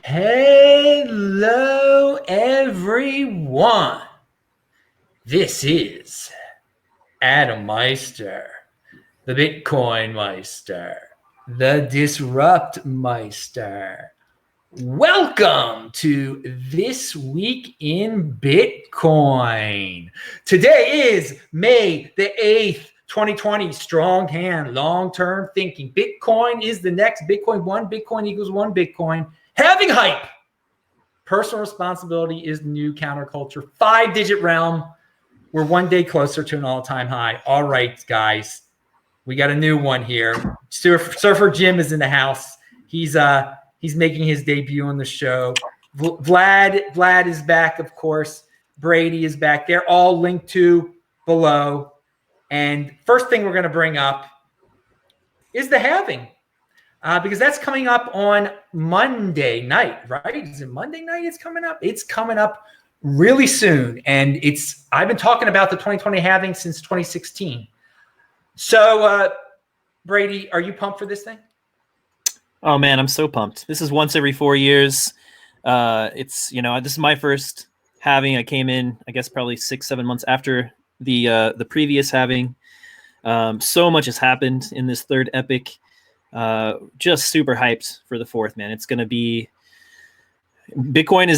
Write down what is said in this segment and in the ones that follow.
Hello, everyone. This is Adam Meister, the Bitcoin Meister, the Disrupt Meister. Welcome to This Week in Bitcoin. Today is May the 8th, 2020. Strong hand, long-term thinking. Bitcoin is the next Bitcoin. One Bitcoin equals one Bitcoin. Having hype. Personal responsibility is the new counterculture. 5-digit realm. We're one day closer to an all-time high. All right, guys. We got a new one here. Surfer Jim is in the house. He's making his debut on the show. Vlad is back, of course. Brady is back. They're all linked to below. And first thing we're going to bring up is the halving. Because that's coming up on Monday night, right? Is it Monday night it's coming up? It's coming up really soon. And I've been talking about the 2020 halving since 2016. So, Brady, are you pumped for this thing? Oh, man, I'm so pumped. This is once every 4 years. This is my first halving. I came in, I guess, probably 6-7 months after the previous halving. So much has happened in this third epic. Just super hyped for the fourth, man. It's going to be Bitcoin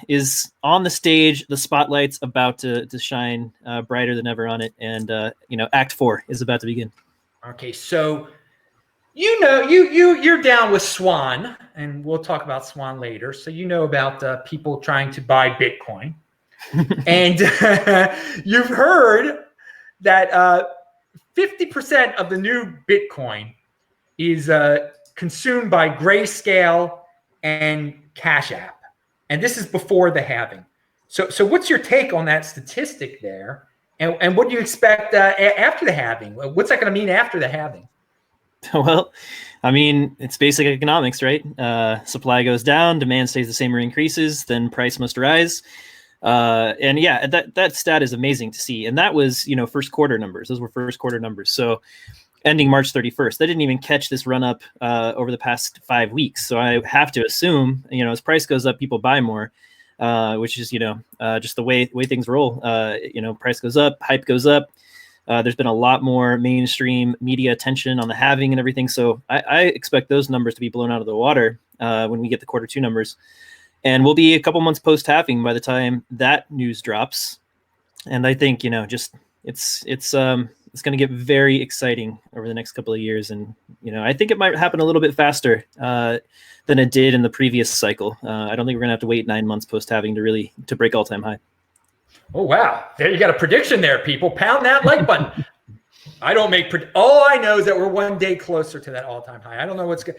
is on the stage. The spotlight's about to shine brighter than ever on it. And, Act 4 is about to begin. Okay. So, you're down with Swan, and we'll talk about Swan later. So, about people trying to buy Bitcoin. And you've heard that 50% of the new Bitcoin is consumed by Grayscale and Cash App. And this is before the halving. So what's your take on that statistic there? And what do you expect after the halving? What's that going to mean after the halving? Well, I mean, it's basic economics, right? Supply goes down, demand stays the same or increases, then price must rise. And yeah, that stat is amazing to see. And that was, first quarter numbers. Those were first quarter numbers. So ending March 31st. That didn't even catch this run up over the past 5 weeks. So I have to assume, as price goes up, people buy more, which is, just the way things roll. Price goes up, hype goes up. There's been a lot more mainstream media attention on the halving and everything. So I expect those numbers to be blown out of the water when we get the quarter two numbers. And we'll be a couple months post halving by the time that news drops. And I think, it's going to get very exciting over the next couple of years. And, I think it might happen a little bit faster than it did in the previous cycle. I don't think we're going to have to wait 9 months post halving to break all-time high. Oh, wow. There you got a prediction there, people. Pound that like button. I don't make all I know is that we're one day closer to that all-time high. I don't know what's good.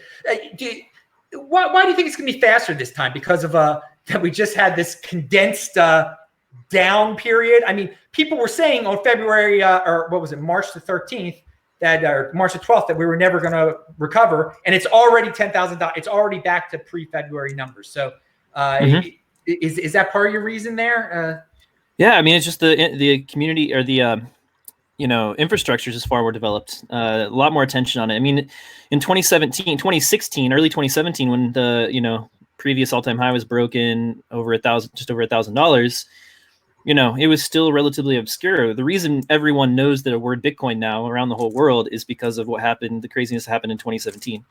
Why do you think it's going to be faster this time? Because of that we just had this condensed down period. I mean, people were saying on February March the 13th or March the 12th that we were never going to recover, and it's already $10,000. It's already back to pre-February numbers. So, is that part of your reason there? Yeah, I mean, it's just the community or the infrastructure is far more developed. A lot more attention on it. I mean, in 2016, early 2017, when the previous all-time high was broken over just over $1,000. It was still relatively obscure. The reason everyone knows the word Bitcoin now around the whole world is because of what happened, the craziness happened in 2017.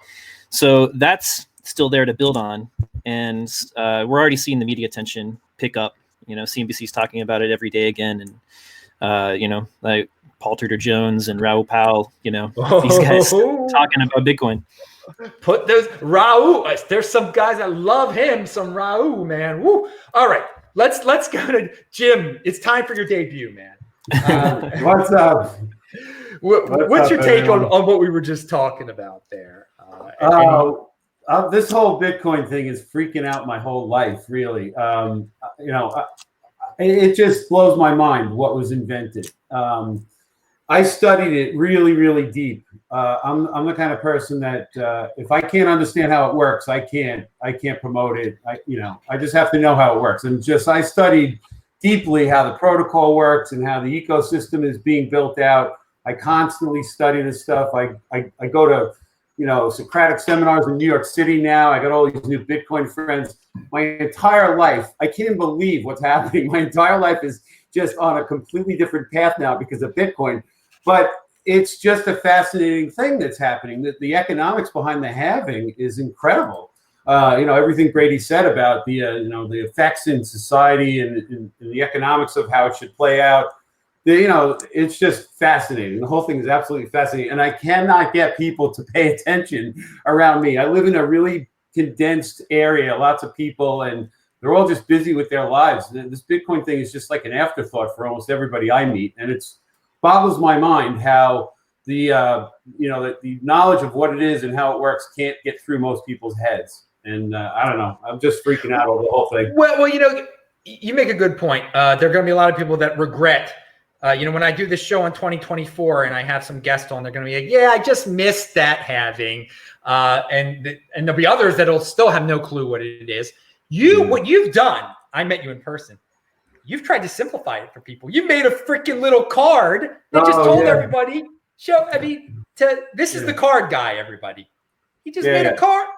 So that's still there to build on. And we're already seeing the media attention pick up. CNBC's talking about it every day again. And, like Paul Tudor Jones and Raoul Powell, these guys talking about Bitcoin. Put those Raoul. There's some guys that love him. Some Raoul, man. Woo. All right. Let's go to Jim. It's time for your debut, man. What's up? What's your take on what we were just talking about there? This whole Bitcoin thing is freaking out my whole life, really. It just blows my mind what was invented. I studied it really, really deep. I'm the kind of person that if I can't understand how it works, I can't promote it. I just have to know how it works. And I studied deeply how the protocol works and how the ecosystem is being built out. I constantly study this stuff. I go to Socratic seminars in New York City now. I got all these new Bitcoin friends. My entire life, I can't even believe what's happening. My entire life is just on a completely different path now because of Bitcoin. But it's just a fascinating thing that's happening. The economics behind the halving is incredible. Everything Brady said about the effects in society and the economics of how it should play out. It's just fascinating. The whole thing is absolutely fascinating. And I cannot get people to pay attention around me. I live in a really condensed area, lots of people, and they're all just busy with their lives. This Bitcoin thing is just like an afterthought for almost everybody I meet. And it boggles my mind how the knowledge of what it is and how it works can't get through most people's heads. And I don't know. I'm just freaking out over the whole thing. Well, you make a good point. There are going to be a lot of people that regret. When I do this show in 2024 and I have some guests on, they're going to be like, yeah, I just missed that halving. And there'll be others that'll still have no clue what it is. What you've done, I met you in person. You've tried to simplify it for people. You made a freaking little card that just told everybody, this is the card guy, everybody. He just made a card.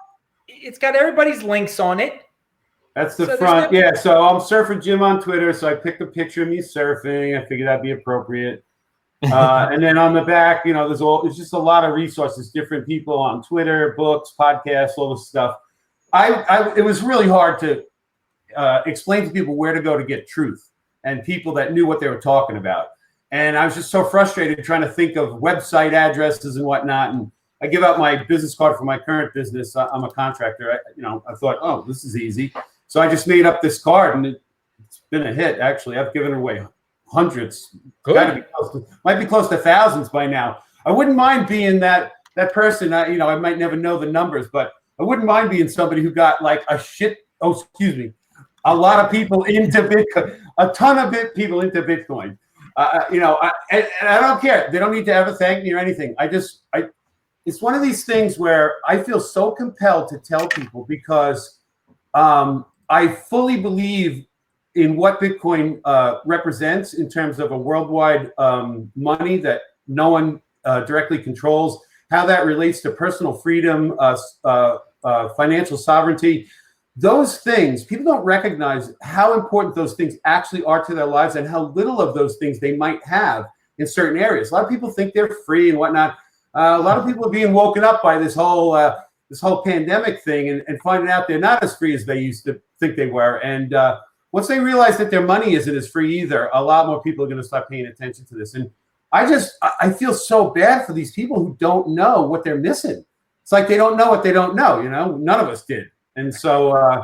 It's got everybody's links on it. That's the front. Yeah, so I'm Surfer Jim on Twitter, so I picked a picture of me surfing. I figured that'd be appropriate. And then on the back, it's just a lot of resources, different people on Twitter, books, podcasts, all this stuff. It was really hard to explain to people where to go to get truth and people that knew what they were talking about. And I was just so frustrated trying to think of website addresses and whatnot. And I give out my business card for my current business. I'm a contractor. I thought, oh, this is easy. So I just made up this card, and it's been a hit. Actually, I've given away hundreds. Might be close to thousands by now. I wouldn't mind being that person. I might never know the numbers, but I wouldn't mind being somebody who got like a lot of people into Bitcoin, a ton of people into Bitcoin. And I don't care. They don't need to ever thank me or anything. It's one of these things where I feel so compelled to tell people because I fully believe in what Bitcoin represents in terms of a worldwide money that no one directly controls, how that relates to personal freedom, financial sovereignty. Those things, people don't recognize how important those things actually are to their lives and how little of those things they might have in certain areas. A lot of people think they're free and whatnot. A lot of people are being woken up by this whole pandemic thing and finding out they're not as free as they used to think they were. And once they realize that their money isn't as free either, a lot more people are going to start paying attention to this. And I feel so bad for these people who don't know what they're missing. It's like they don't know what they don't know. None of us did. And so,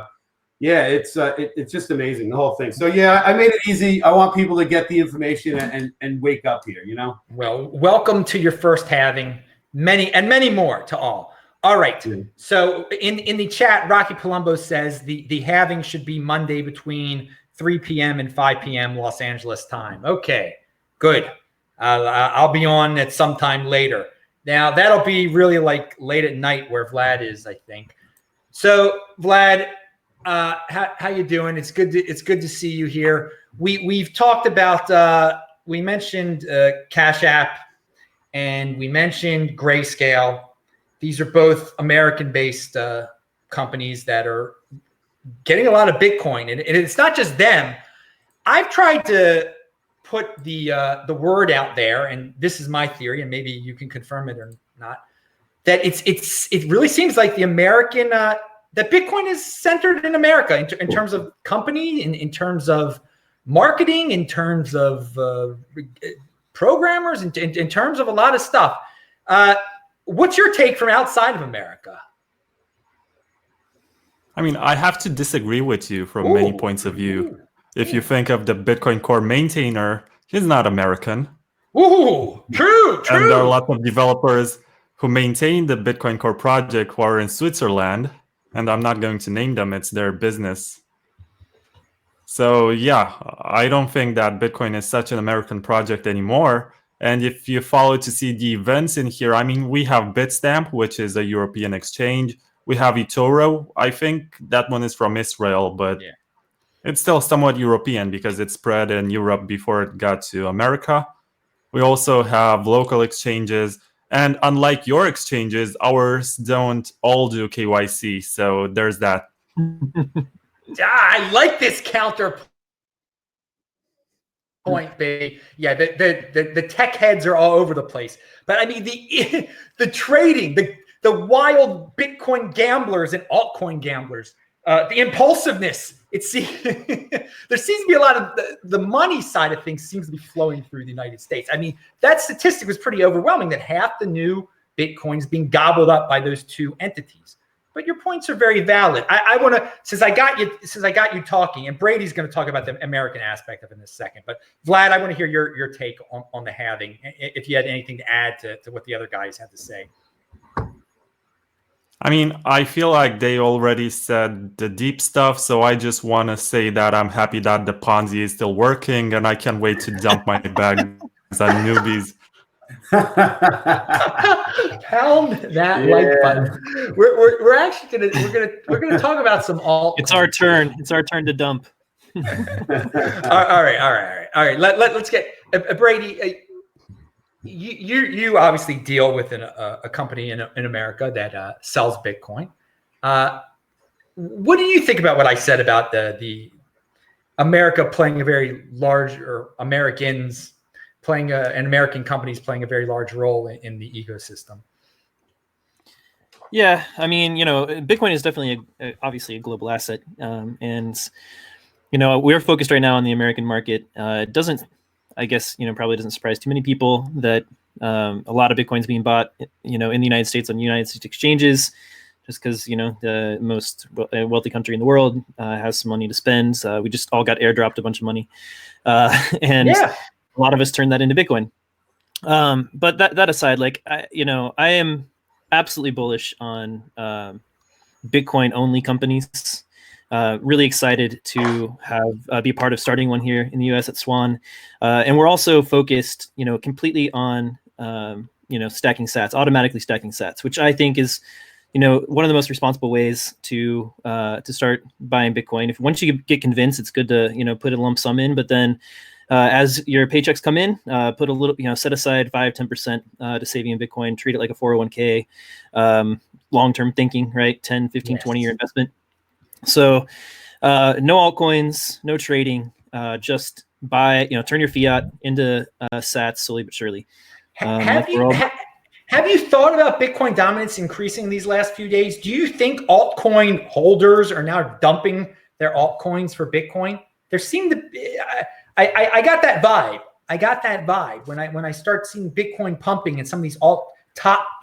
it's just amazing, the whole thing. So, I made it easy. I want people to get the information and wake up here, Well, welcome to your first halving. Many more to all. All right. So in the chat, Rocky Palumbo says the halving should be Monday between 3 p.m. and 5 p.m. Los Angeles time. Okay, good. I'll be on at some time later. Now, that'll be really like late at night where Vlad is, I think. So, Vlad, how you doing? It's good to see you here. We've talked about we mentioned Cash App and we mentioned Grayscale. These are both American-based companies that are getting a lot of Bitcoin, and it's not just them. I've tried to put the word out there, and this is my theory, and maybe you can confirm it or not. That it really seems like the American that Bitcoin is centered in America in terms of company, in terms of marketing, in terms of programmers, in terms of a lot of stuff. What's your take from outside of America? I mean, I have to disagree with you from many points of view. If you think of the Bitcoin Core maintainer, he's not American. Ooh, true. And there are a lot of developers who maintain the Bitcoin Core project who are in Switzerland, and I'm not going to name them. It's their business. So yeah, I don't think that Bitcoin is such an American project anymore. And if you follow to see the events in here, I mean, we have Bitstamp, which is a European exchange. We have eToro. I think that one is from Israel, but it's still somewhat European because it spread in Europe before it got to America. We also have local exchanges. And unlike your exchanges, ours don't all do KYC. So there's that. I like this counterpoint, baby. Yeah, the tech heads are all over the place. But I mean, the trading, the wild Bitcoin gamblers and altcoin gamblers, the impulsiveness. There seems to be a lot of the money side of things seems to be flowing through the United States. I mean, that statistic was pretty overwhelming that half the new Bitcoin is being gobbled up by those two entities. But your points are very valid. I want to, since I got you talking, and Brady's going to talk about the American aspect of it in a second. But Vlad, I want to hear your take on the halving, if you had anything to add to what the other guys had to say. I mean, I feel like they already said the deep stuff, so I just want to say that I'm happy that the Ponzi is still working, and I can't wait to dump my bags on newbies. Pound that like button. We're actually gonna talk about some alt. It's our turn. It's our turn to dump. all right. Let's get Brady. You obviously deal with a company in America that sells Bitcoin. What do you think about what I said about the America playing a very large, or Americans playing and American companies playing a very large role in the ecosystem? Yeah, I mean, Bitcoin is definitely obviously a global asset, and we're focused right now on the American market. It doesn't, I guess, probably doesn't surprise too many people that a lot of Bitcoin's being bought, in the United States on United States exchanges, just because the most wealthy country in the world has some money to spend. We just all got airdropped a bunch of money, and yeah. A lot of us turned that into Bitcoin. But that aside, I am absolutely bullish on Bitcoin only companies. Really excited to be a part of starting one here in the US at Swan. And we're also focused, completely on, stacking sats, automatically stacking sats, which I think is, one of the most responsible ways to start buying Bitcoin. Once you get convinced, it's good to, put a lump sum in, but then as your paychecks come in, put a little, set aside 5-10% to saving in Bitcoin, treat it like a 401k, long-term thinking, right? 10, 15, yes. 20-year investment. So no altcoins, no trading, just buy, turn your fiat into sats slowly but surely. Have you thought about Bitcoin dominance increasing these last few days? Do you think altcoin holders are now dumping their altcoins for Bitcoin? There seemed to be, I got that vibe. I got that vibe when I start seeing Bitcoin pumping and some of these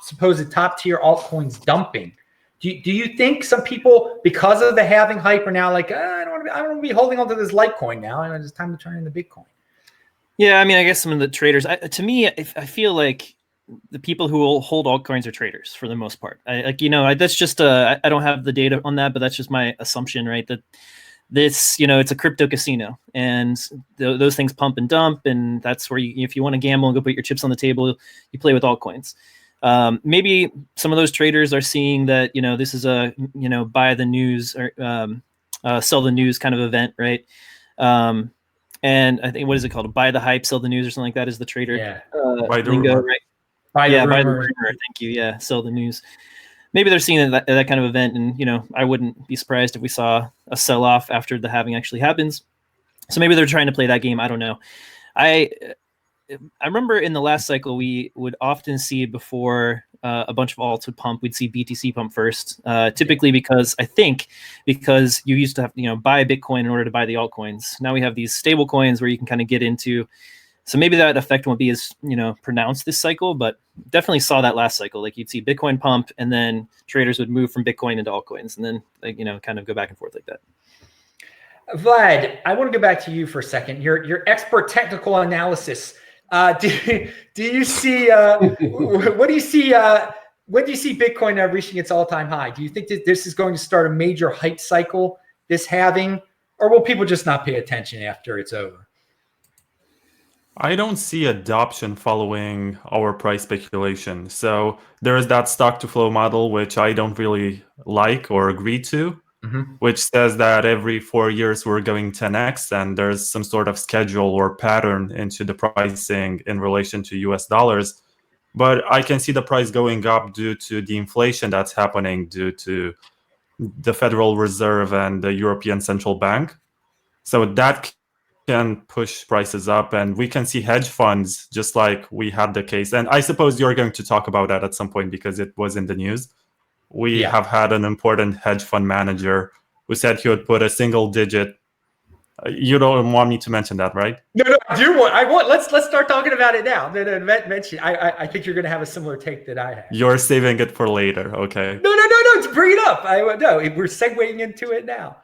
supposed top tier altcoins dumping. Do you think some people, because of the halving hype, are now like, I don't want to be holding on to this Litecoin now, and it's time to turn into Bitcoin? Yeah, I mean, I guess some of the traders. To me, I feel like the people who will hold altcoins are traders for the most part. That's just I don't have the data on that, but that's just my assumption, right? That this, it's a crypto casino, and those things pump and dump, and that's where if you want to gamble and go put your chips on the table, you play with altcoins. Maybe some of those traders are seeing that, this is a, buy the news or sell the news kind of event, right? And I think, what is it called? Buy the hype, sell the news, or something like that is the trader lingo, right? Buy the rumor. Thank you. Yeah, sell the news. Maybe they're seeing that kind of event, and I wouldn't be surprised if we saw a sell-off after the halving actually happens. So maybe they're trying to play that game. I don't know. I remember in the last cycle we would often see before a bunch of alts would pump, we'd see BTC pump first. Typically because you used to have buy Bitcoin in order to buy the altcoins. Now we have these stable coins where you can kind of get into. So maybe that effect won't be as pronounced this cycle, but definitely saw that last cycle. Like you'd see Bitcoin pump, and then traders would move from Bitcoin into altcoins, and then kind of go back and forth like that. Vlad, I want to go back to you for a second. Your expert technical analysis. Do you see? What do you see? When do you see Bitcoin reaching its all-time high? Do you think that this is going to start a major hype cycle, this halving, or will people just not pay attention after it's over? I don't see adoption following our price speculation. So there is that stock to flow model, which I don't really like or agree to, which says that every 4 years we're going 10x, and there's some sort of schedule or pattern into the pricing in relation to US dollars. but I can see the price going up due to the inflation that's happening due to the Federal Reserve and the European Central Bank. So that can push prices up, and we can see hedge funds, just like we had the case. And I suppose you're going to talk about that at some point because it was in the news. We have had an important hedge fund manager who said he would put a single digit. You don't want me to mention that, right? No, I do want. I want. Let's start talking about it now. Mention. I think you're going to have a similar take that I have. You're saving it for later, okay? No. Bring it up. No, we're segueing into it now.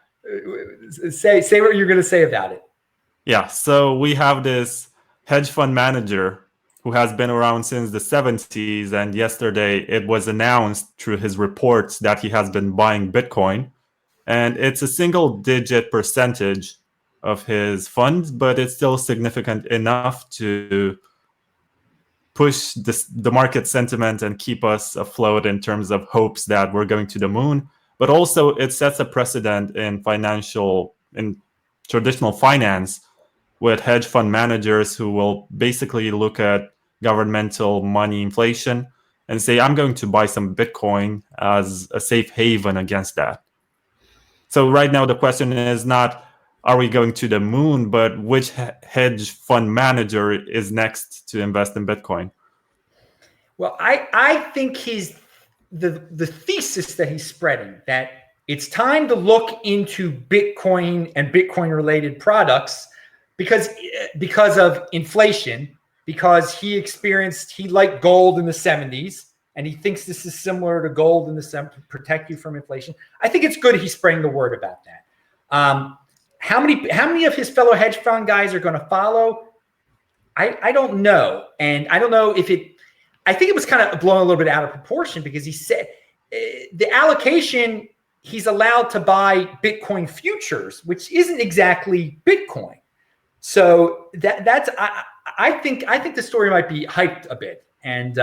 Say what you're going to say about it. Yeah. So we have this hedge fund manager who has been around since the 70s, and yesterday it was announced through his reports that he has been buying Bitcoin, and it's a single-digit percentage of his funds, but it's still significant enough to push the market sentiment and keep us afloat in terms of hopes that we're going to the moon. But also it sets a precedent in traditional finance with hedge fund managers who will basically look at governmental money inflation and say, I'm going to buy some Bitcoin as a safe haven against that. So right now the question is not, are we going to the moon, but which hedge fund manager is next to invest in Bitcoin? Well, I think the thesis that he's spreading, that it's time to look into Bitcoin and Bitcoin related products because of inflation, because he liked gold in the 70s, and he thinks this is similar to gold in the 70s to protect you from inflation. I think it's good he's spreading the word about that. How many of his fellow hedge fund guys are going to follow? I don't know. And I don't know if I think it was kind of blown a little bit out of proportion because he said the allocation, he's allowed to buy Bitcoin futures, which isn't exactly Bitcoin. So I think the story might be hyped a bit. And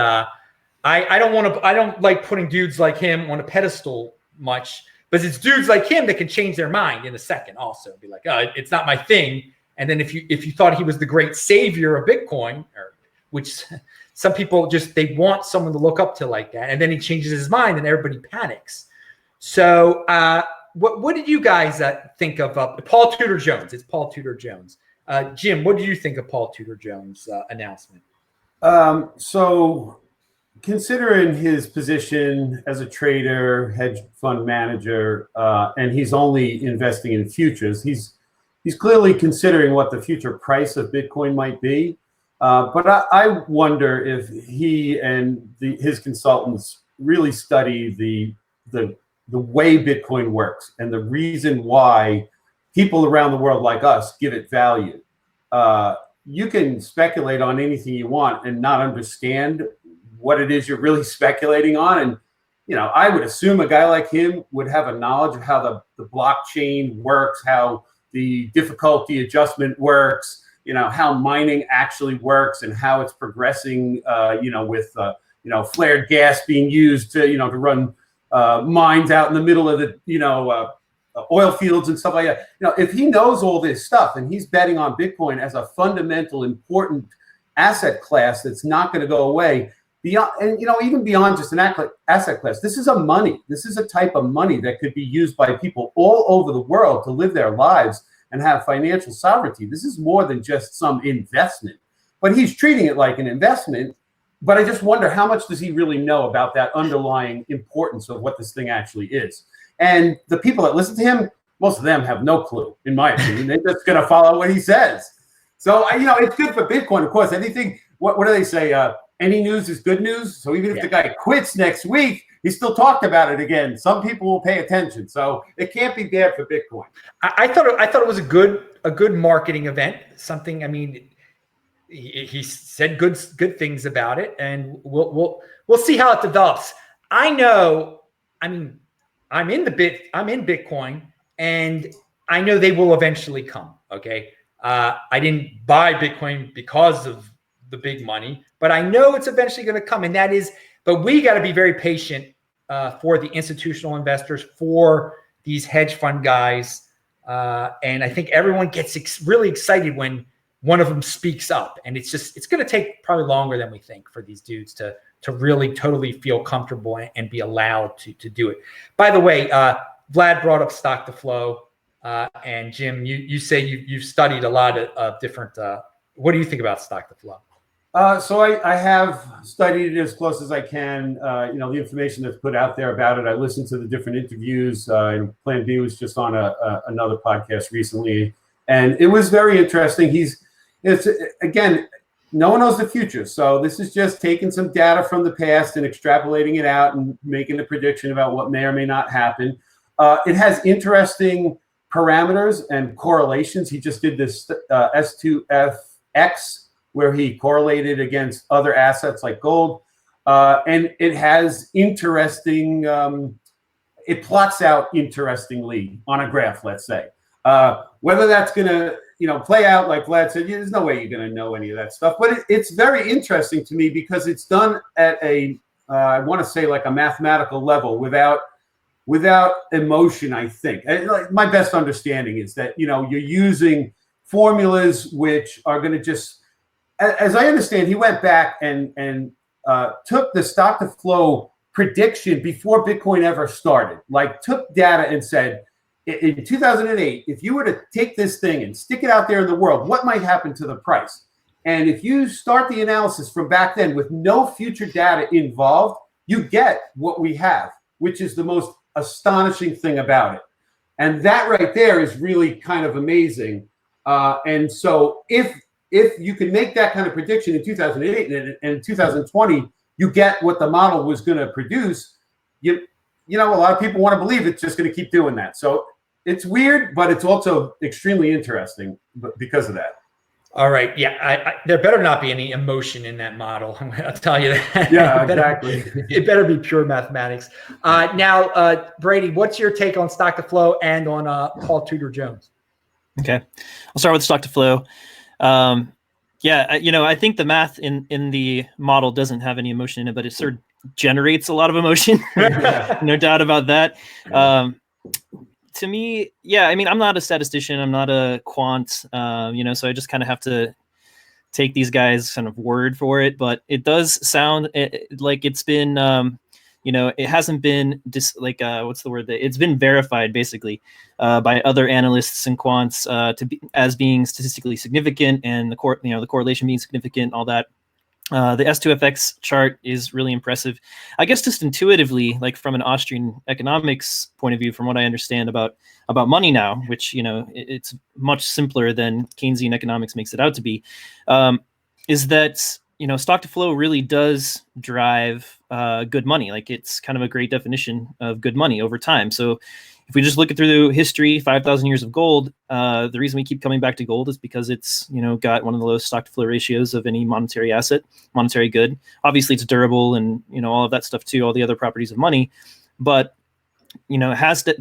I don't like putting dudes like him on a pedestal much, but it's dudes like him that can change their mind in a second also be like, oh, it's not my thing. And then if you thought he was the great savior of Bitcoin, which some people they want someone to look up to like that, and then he changes his mind and everybody panics. So what did you guys think of Paul Tudor Jones? It's Paul Tudor Jones. Jim, what do you think of Paul Tudor Jones' announcement? So considering his position as a trader, hedge fund manager, and he's only investing in futures, he's clearly considering what the future price of Bitcoin might be. But I wonder if he and his consultants really study the way Bitcoin works and the reason why people around the world like us give it value. You can speculate on anything you want and not understand what it is you're really speculating on. And, I would assume a guy like him would have a knowledge of how the blockchain works, how the difficulty adjustment works, how mining actually works and how it's progressing, with, flared gas being used to run mines out in the middle of the, oil fields and stuff like that. If he knows all this stuff and he's betting on Bitcoin as a fundamental, important asset class that's not going to go away, beyond, and even beyond just an asset class, this is a type of money that could be used by people all over the world to live their lives and have financial sovereignty. This is more than just some investment, but he's treating it like an investment. But I just wonder, how much does he really know about that underlying importance of what this thing actually is? And the people that listen to him, most of them have no clue, in my opinion. They're just going to follow what he says. So, it's good for Bitcoin, of course. Anything, what do they say? Any news is good news. So even if the guy quits next week, he still talked about it again. Some people will pay attention. So it can't be bad for Bitcoin. I thought it was a good marketing event. Something, he said good things about it, and we'll see how it develops. I'm in Bitcoin, and I know they will eventually come. Okay. I didn't buy Bitcoin because of the big money, but I know it's eventually going to come. And but we got to be very patient for the institutional investors, for these hedge fund guys. And I think everyone gets really excited when one of them speaks up, and it's going to take probably longer than we think for these dudes to really totally feel comfortable and be allowed to do it. By the way, Vlad brought up stock to flow, and Jim, you say you've studied a lot of different. What do you think about stock to flow? So I have studied it as close as I can. The information that's put out there about it. I listened to the different interviews. Plan B was just on another podcast recently, and it was very interesting. It's again, no one knows the future, so this is just taking some data from the past and extrapolating it out and making a prediction about what may or may not happen. It has interesting parameters and correlations. He just did this S2FX, where he correlated against other assets like gold. And it has interesting, it plots out interestingly on a graph, let's say. Whether that's going to play out like Vlad said, there's no way you're going to know any of that stuff. But it's very interesting to me because it's done at I want to say like a mathematical level without emotion, I think. Like my best understanding is that, you're using formulas which are going to just, as I understand, he went back and took the stock to flow prediction before Bitcoin ever started. Like took data and said, in 2008, if you were to take this thing and stick it out there in the world, what might happen to the price? And if you start the analysis from back then with no future data involved, you get what we have, which is the most astonishing thing about it. And that right there is really kind of amazing. And so if you can make that kind of prediction in 2008 and in 2020, you get what the model was going to produce, a lot of people want to believe it's just going to keep doing that. So it's weird, but it's also extremely interesting because of that. All right. Yeah. There better not be any emotion in that model. I'll tell you that. Yeah, exactly. It better be pure mathematics. Now, Brady, what's your take on stock to flow and on Paul Tudor Jones? Okay. I'll start with stock to flow. I think the math in the model doesn't have any emotion in it, but it sort of generates a lot of emotion. No doubt about that. To me, I'm not a statistician. I'm not a quant, so I just kind of have to take these guys kind of word for it. But it does sound like it's been, it hasn't been it's been verified basically by other analysts and quants as being statistically significant, and the correlation being significant, all that. The S2FX chart is really impressive. I guess just intuitively, like from an Austrian economics point of view, from what I understand about money now, which it's much simpler than Keynesian economics makes it out to be, is that stock to flow really does drive good money. Like it's kind of a great definition of good money over time. So if we just look at through history, 5,000 years of gold, the reason we keep coming back to gold is because it's, got one of the lowest stock to flow ratios of any monetary good. Obviously it's durable and, all of that stuff too, all the other properties of money, but, it has to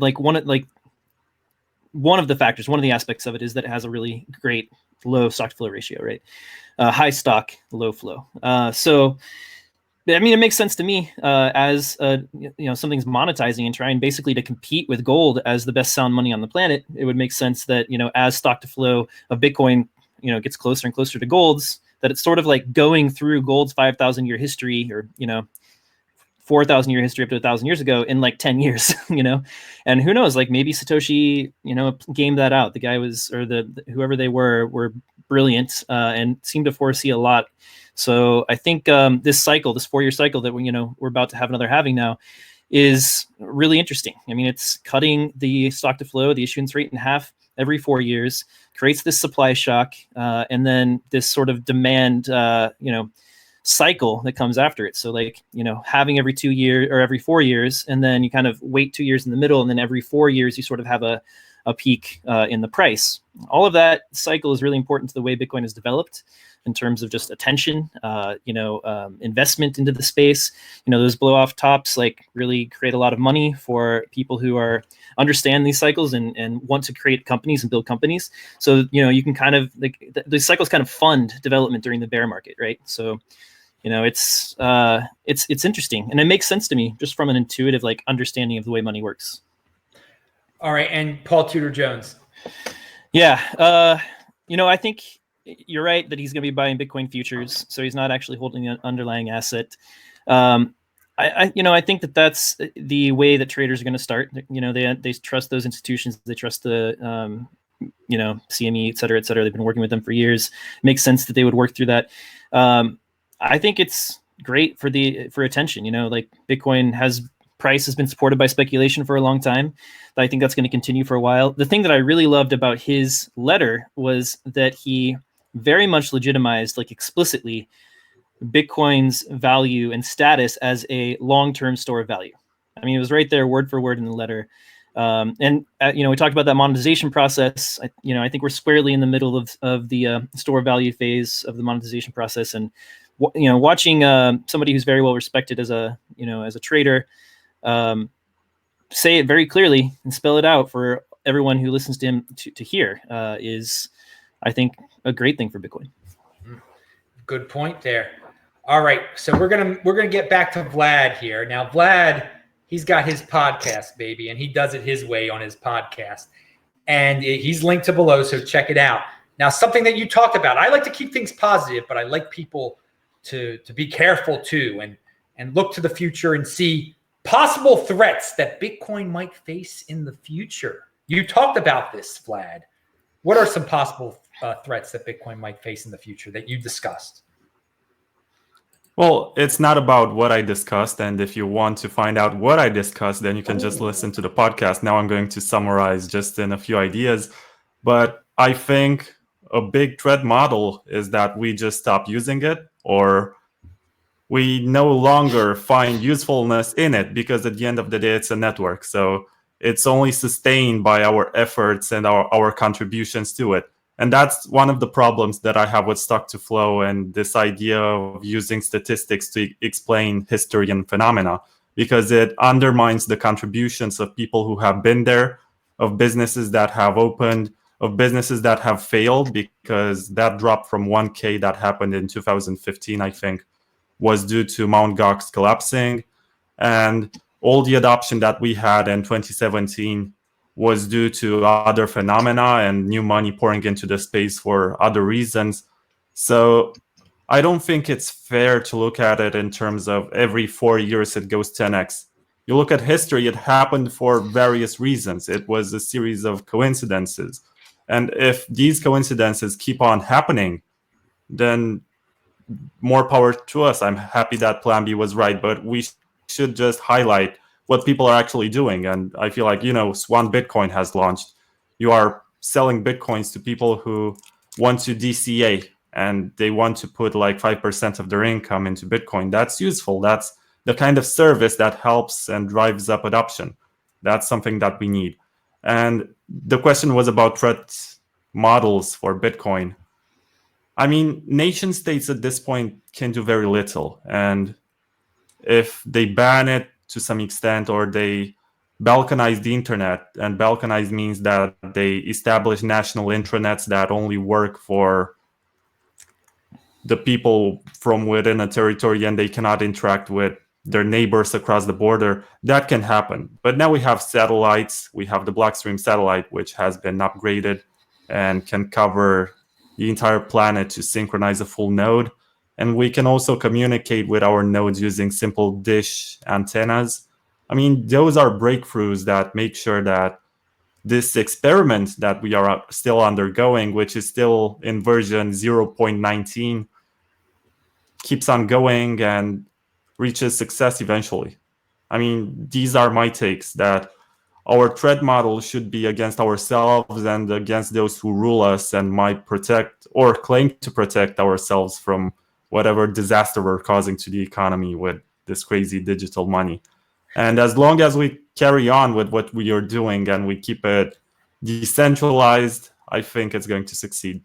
one of the factors, one of the aspects of it is that it has a really great low stock to flow ratio, right? High stock, low flow. So it makes sense to me as something's monetizing and trying basically to compete with gold as the best sound money on the planet. It would make sense that as stock to flow of Bitcoin gets closer and closer to gold's, that it's sort of like going through gold's 5,000 year history, or 4,000 year history up to 1,000 years ago in like 10 years. And who knows, like maybe Satoshi gamed that out. The guy whoever they were brilliant and seemed to foresee a lot. So I think this 4-year cycle that we're about to have another halving now is really interesting. It's cutting the stock to flow, the issuance rate in half every 4 years, creates this supply shock, and then this sort of demand, cycle that comes after it. So having every 2 years or every 4 years, and then you kind of wait 2 years in the middle, and then every 4 years you sort of have a peak in the price. All of that cycle is really important to the way Bitcoin is developed in terms of just attention, investment into the space. Those blow off tops really create a lot of money for people who understand these cycles and want to create companies and build companies. So, you can kind of the cycles kind of fund development during the bear market, right? So, it's interesting, and it makes sense to me just from an intuitive understanding of the way money works. All right, and Paul Tudor Jones. Yeah, I think you're right that he's going to be buying Bitcoin futures, so he's not actually holding the underlying asset. I think that's the way that traders are going to start. They trust those institutions. They trust the CME, et cetera, et cetera. They've been working with them for years. It makes sense that they would work through that. I think it's great for attention. Like Bitcoin price has been supported by speculation for a long time. I think that's going to continue for a while. The thing that I really loved about his letter was that he very much legitimized, like explicitly, Bitcoin's value and status as a long-term store of value. I mean, it was right there, word for word in the letter. We talked about that monetization process. I think we're squarely in the middle of the store of value phase of the monetization process. And watching somebody who's very well respected as a trader say it very clearly and spell it out for everyone who listens to him to hear is, I think, a great thing for Bitcoin. Good point there. All right, so we're gonna get back to Vlad here. Now, Vlad, he's got his podcast, baby, and he does it his way on his podcast, and he's linked to below, so check it out. Now, something that you talked about, I like to keep things positive, but I like people to be careful too, and look to the future and see possible threats that Bitcoin might face in the future. You talked about this, Vlad. What are some possible threats that Bitcoin might face in the future that you discussed? Well, it's not about what I discussed. And if you want to find out what I discussed, then you can just listen to the podcast. Now I'm going to summarize just in a few ideas. But I think a big threat model is that we just stop using it, or we no longer find usefulness in it, because at the end of the day, it's a network. So it's only sustained by our efforts and our contributions to it. And that's one of the problems that I have with stock to flow and this idea of using statistics to explain history and phenomena, because it undermines the contributions of people who have been there, of businesses that have opened, of businesses that have failed, because that drop from 1K that happened in 2015, I think, was due to Mt. Gox collapsing. And all the adoption that we had in 2017 was due to other phenomena and new money pouring into the space for other reasons. So I don't think it's fair to look at it in terms of every 4 years it goes 10x. You look at history, it happened for various reasons. It was a series of coincidences. And if these coincidences keep on happening, then more power to us. I'm happy that Plan B was right, but we should just highlight what people are actually doing. And I feel like, Swan Bitcoin has launched. You are selling Bitcoins to people who want to DCA and they want to put like 5% of their income into Bitcoin. That's useful. That's the kind of service that helps and drives up adoption. That's something that we need. And the question was about threat models for Bitcoin. I mean, nation states at this point can do very little. And if they ban it to some extent, or they balkanize the internet, and balkanize means that they establish national intranets that only work for the people from within a territory and they cannot interact with their neighbors across the border, that can happen. But now we have satellites. We have the Blockstream satellite, which has been upgraded and can cover the entire planet to synchronize a full node. And we can also communicate with our nodes using simple dish antennas. I mean, those are breakthroughs that make sure that this experiment that we are still undergoing, which is still in version 0.19, keeps on going and reaches success eventually. I mean, these are my takes, that our threat model should be against ourselves and against those who rule us and might protect or claim to protect ourselves from whatever disaster we're causing to the economy with this crazy digital money. And as long as we carry on with what we are doing and we keep it decentralized, I think it's going to succeed.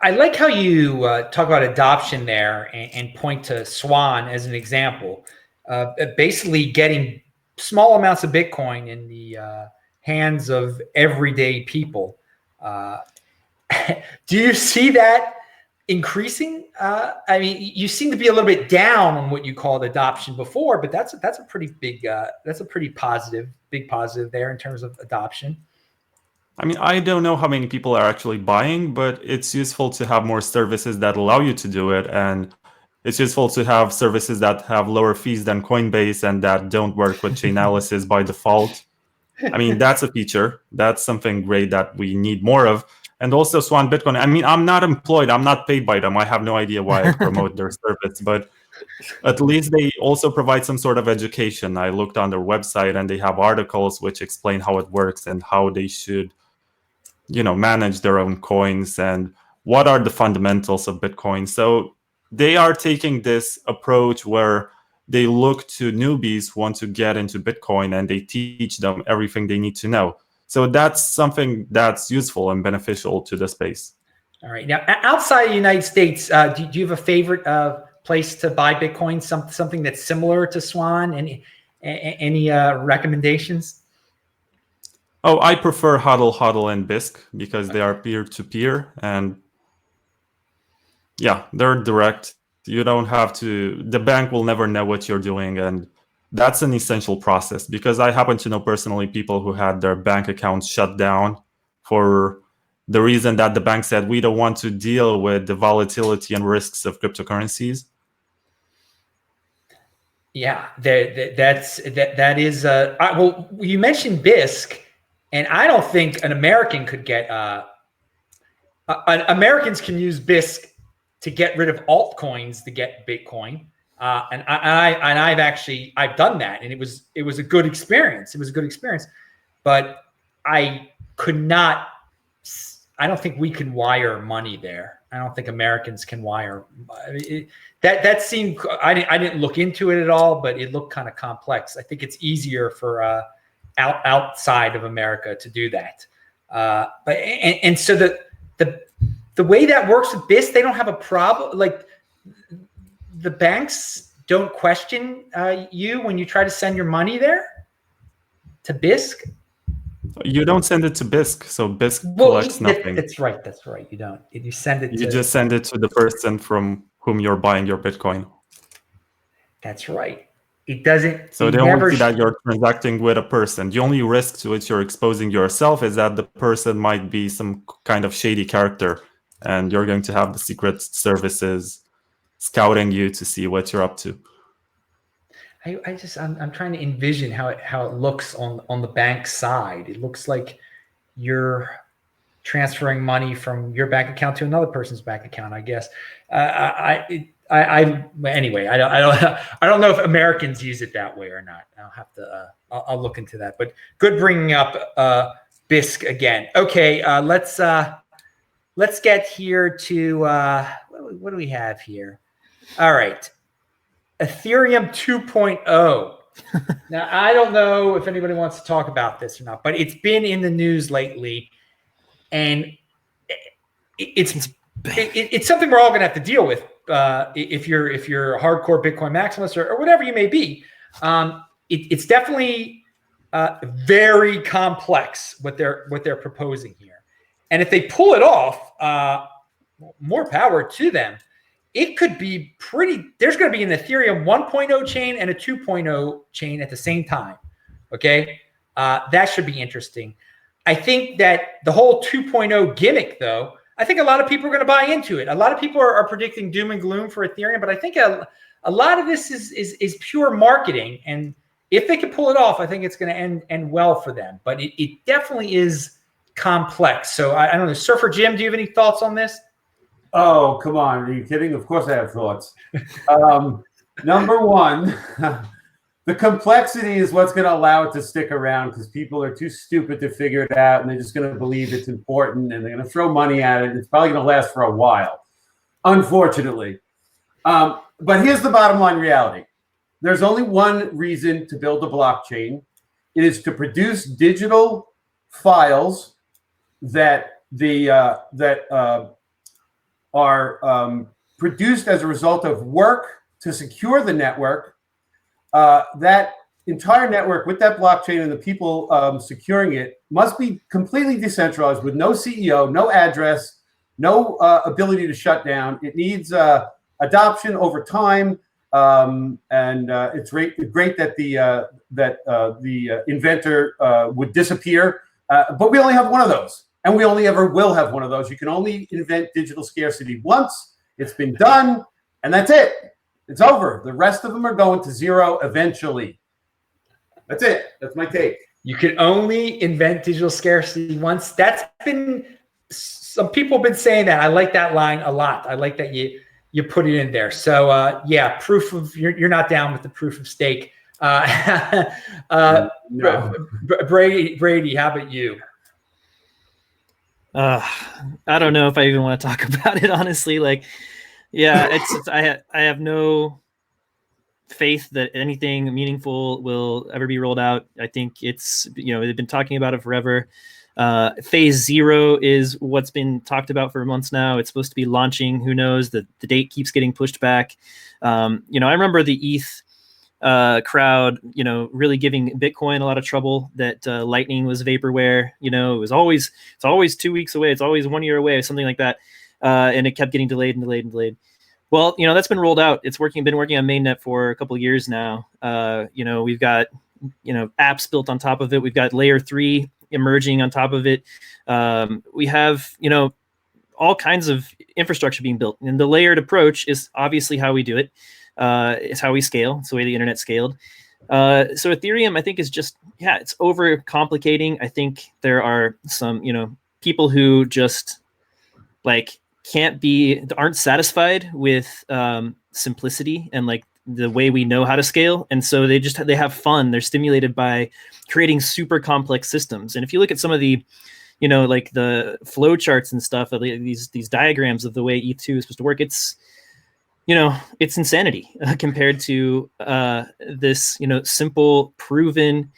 I like how you talk about adoption there and point to Swan as an example. Basically getting small amounts of Bitcoin in the hands of everyday people. Do you see that increasing? I mean, you seem to be a little bit down on what you called adoption before, but that's a pretty big, big positive there in terms of adoption. I mean, I don't know how many people are actually buying, but it's useful to have more services that allow you to do it. And it's useful to have services that have lower fees than Coinbase and that don't work with Chainalysis by default. I mean, that's a feature. That's something great that we need more of. And also Swan Bitcoin. I mean, I'm not employed. I'm not paid by them. I have no idea why I promote their service, but at least they also provide some sort of education. I looked on their website and they have articles which explain how it works and how they should, manage their own coins and what are the fundamentals of Bitcoin. So they are taking this approach where they look to newbies who want to get into Bitcoin and they teach them everything they need to know. So that's something that's useful and beneficial to the space. All right. Now, outside the United States, do you have a favorite place to buy Bitcoin? Something that's similar to Swan? Any recommendations? Oh, I prefer HODL and BISC because they are peer-to-peer and yeah, they're direct. You don't have to, the bank will never know what you're doing. And that's an essential process because I happen to know personally people who had their bank accounts shut down for the reason that the bank said, we don't want to deal with the volatility and risks of cryptocurrencies. Yeah, that is, well, you mentioned BISC, and I don't think an American could get, Americans can use BISC to get rid of altcoins to get Bitcoin. And I've done that, and it was a good experience. It was a good experience, but I don't think we can wire money there. I don't think Americans can wire. That seemed, I didn't look into it at all, but it looked kind of complex. I think it's easier for outside of America to do that. But so the way that works with BISC, they don't have a problem. Like the banks don't question you when you try to send your money there to BISC. You don't send it to BISC, so BISC collects nothing. That's right. You don't. You send it. You just send it to the person from whom you're buying your Bitcoin. That's right. It doesn't. So they only see that you're transacting with a person. The only risk to which you're exposing yourself is that the person might be some kind of shady character, and you're going to have the secret services scouting you to see what you're up to. I'm trying to envision how it looks on the bank side. It looks like you're transferring money from your bank account to another person's bank account, I guess. Anyway, I don't know if Americans use it that way or not. I'll have to I'll look into that. But good bringing up BISC again. Okay, let's get here to what do we have here? All right. Ethereum 2.0. Now, I don't know if anybody wants to talk about this or not, but it's been in the news lately, and it's something we're all going to have to deal with if you're a hardcore Bitcoin maximalist or whatever you may be. It's definitely very complex what they're proposing here, and if they pull it off, more power to them. It could be there's going to be an Ethereum 1.0 chain and a 2.0 chain at the same time. Okay. That should be interesting. I think that the whole 2.0 gimmick, though, I think a lot of people are going to buy into it. A lot of people are predicting doom and gloom for Ethereum, but I think a lot of this is pure marketing. And if they can pull it off, I think it's going to end well for them. But it definitely is complex. So I don't know. Surfer Jim, do you have any thoughts on this? Oh, come on. Are you kidding? Of course I have thoughts. Number one, the complexity is what's going to allow it to stick around because people are too stupid to figure it out, and they're just going to believe it's important, and they're going to throw money at it. It's probably going to last for a while, unfortunately. But here's the bottom line reality. There's only one reason to build a blockchain. It is to produce digital files that are produced as a result of work to secure the network. That entire network with that blockchain and the people securing it must be completely decentralized with no CEO, no address, no ability to shut down. It needs adoption over time, and it's great that the inventor would disappear But we only have one of those, and we only ever will have one of those. You can only invent digital scarcity once. It's been done, and that's it. It's over. The rest of them are going to zero eventually. That's it. That's my take. You can only invent digital scarcity once. That's been, some people have been saying that. I like that line a lot. I like that you put it in there. So yeah, proof of, you're not down with the proof of stake. No. Brady, how about you? I don't know if I even want to talk about it, honestly. Like, yeah, I have no faith that anything meaningful will ever be rolled out. I think it's, they've been talking about it forever. Phase 0 is what's been talked about for months now. It's supposed to be launching. Who knows? The date keeps getting pushed back. I remember the ETH crowd, really giving Bitcoin a lot of trouble, that Lightning was vaporware. It's always 2 weeks away. It's always 1 year away, something like that. And it kept getting delayed and delayed and delayed. Well, that's been rolled out. It's been working on mainnet for a couple of years now. We've got, apps built on top of it. We've got layer 3 emerging on top of it. We have, all kinds of infrastructure being built. And the layered approach is obviously how we do it. It's how we scale. It's the way the internet scaled. So Ethereum, I think, is just, it's over complicating. I think there are some, people who just aren't satisfied with simplicity and like the way we know how to scale. And so they have fun. They're stimulated by creating super complex systems. And if you look at some of the, like the flow charts and stuff, these diagrams of the way ETH2 is supposed to work, it's insanity compared to this, simple, proven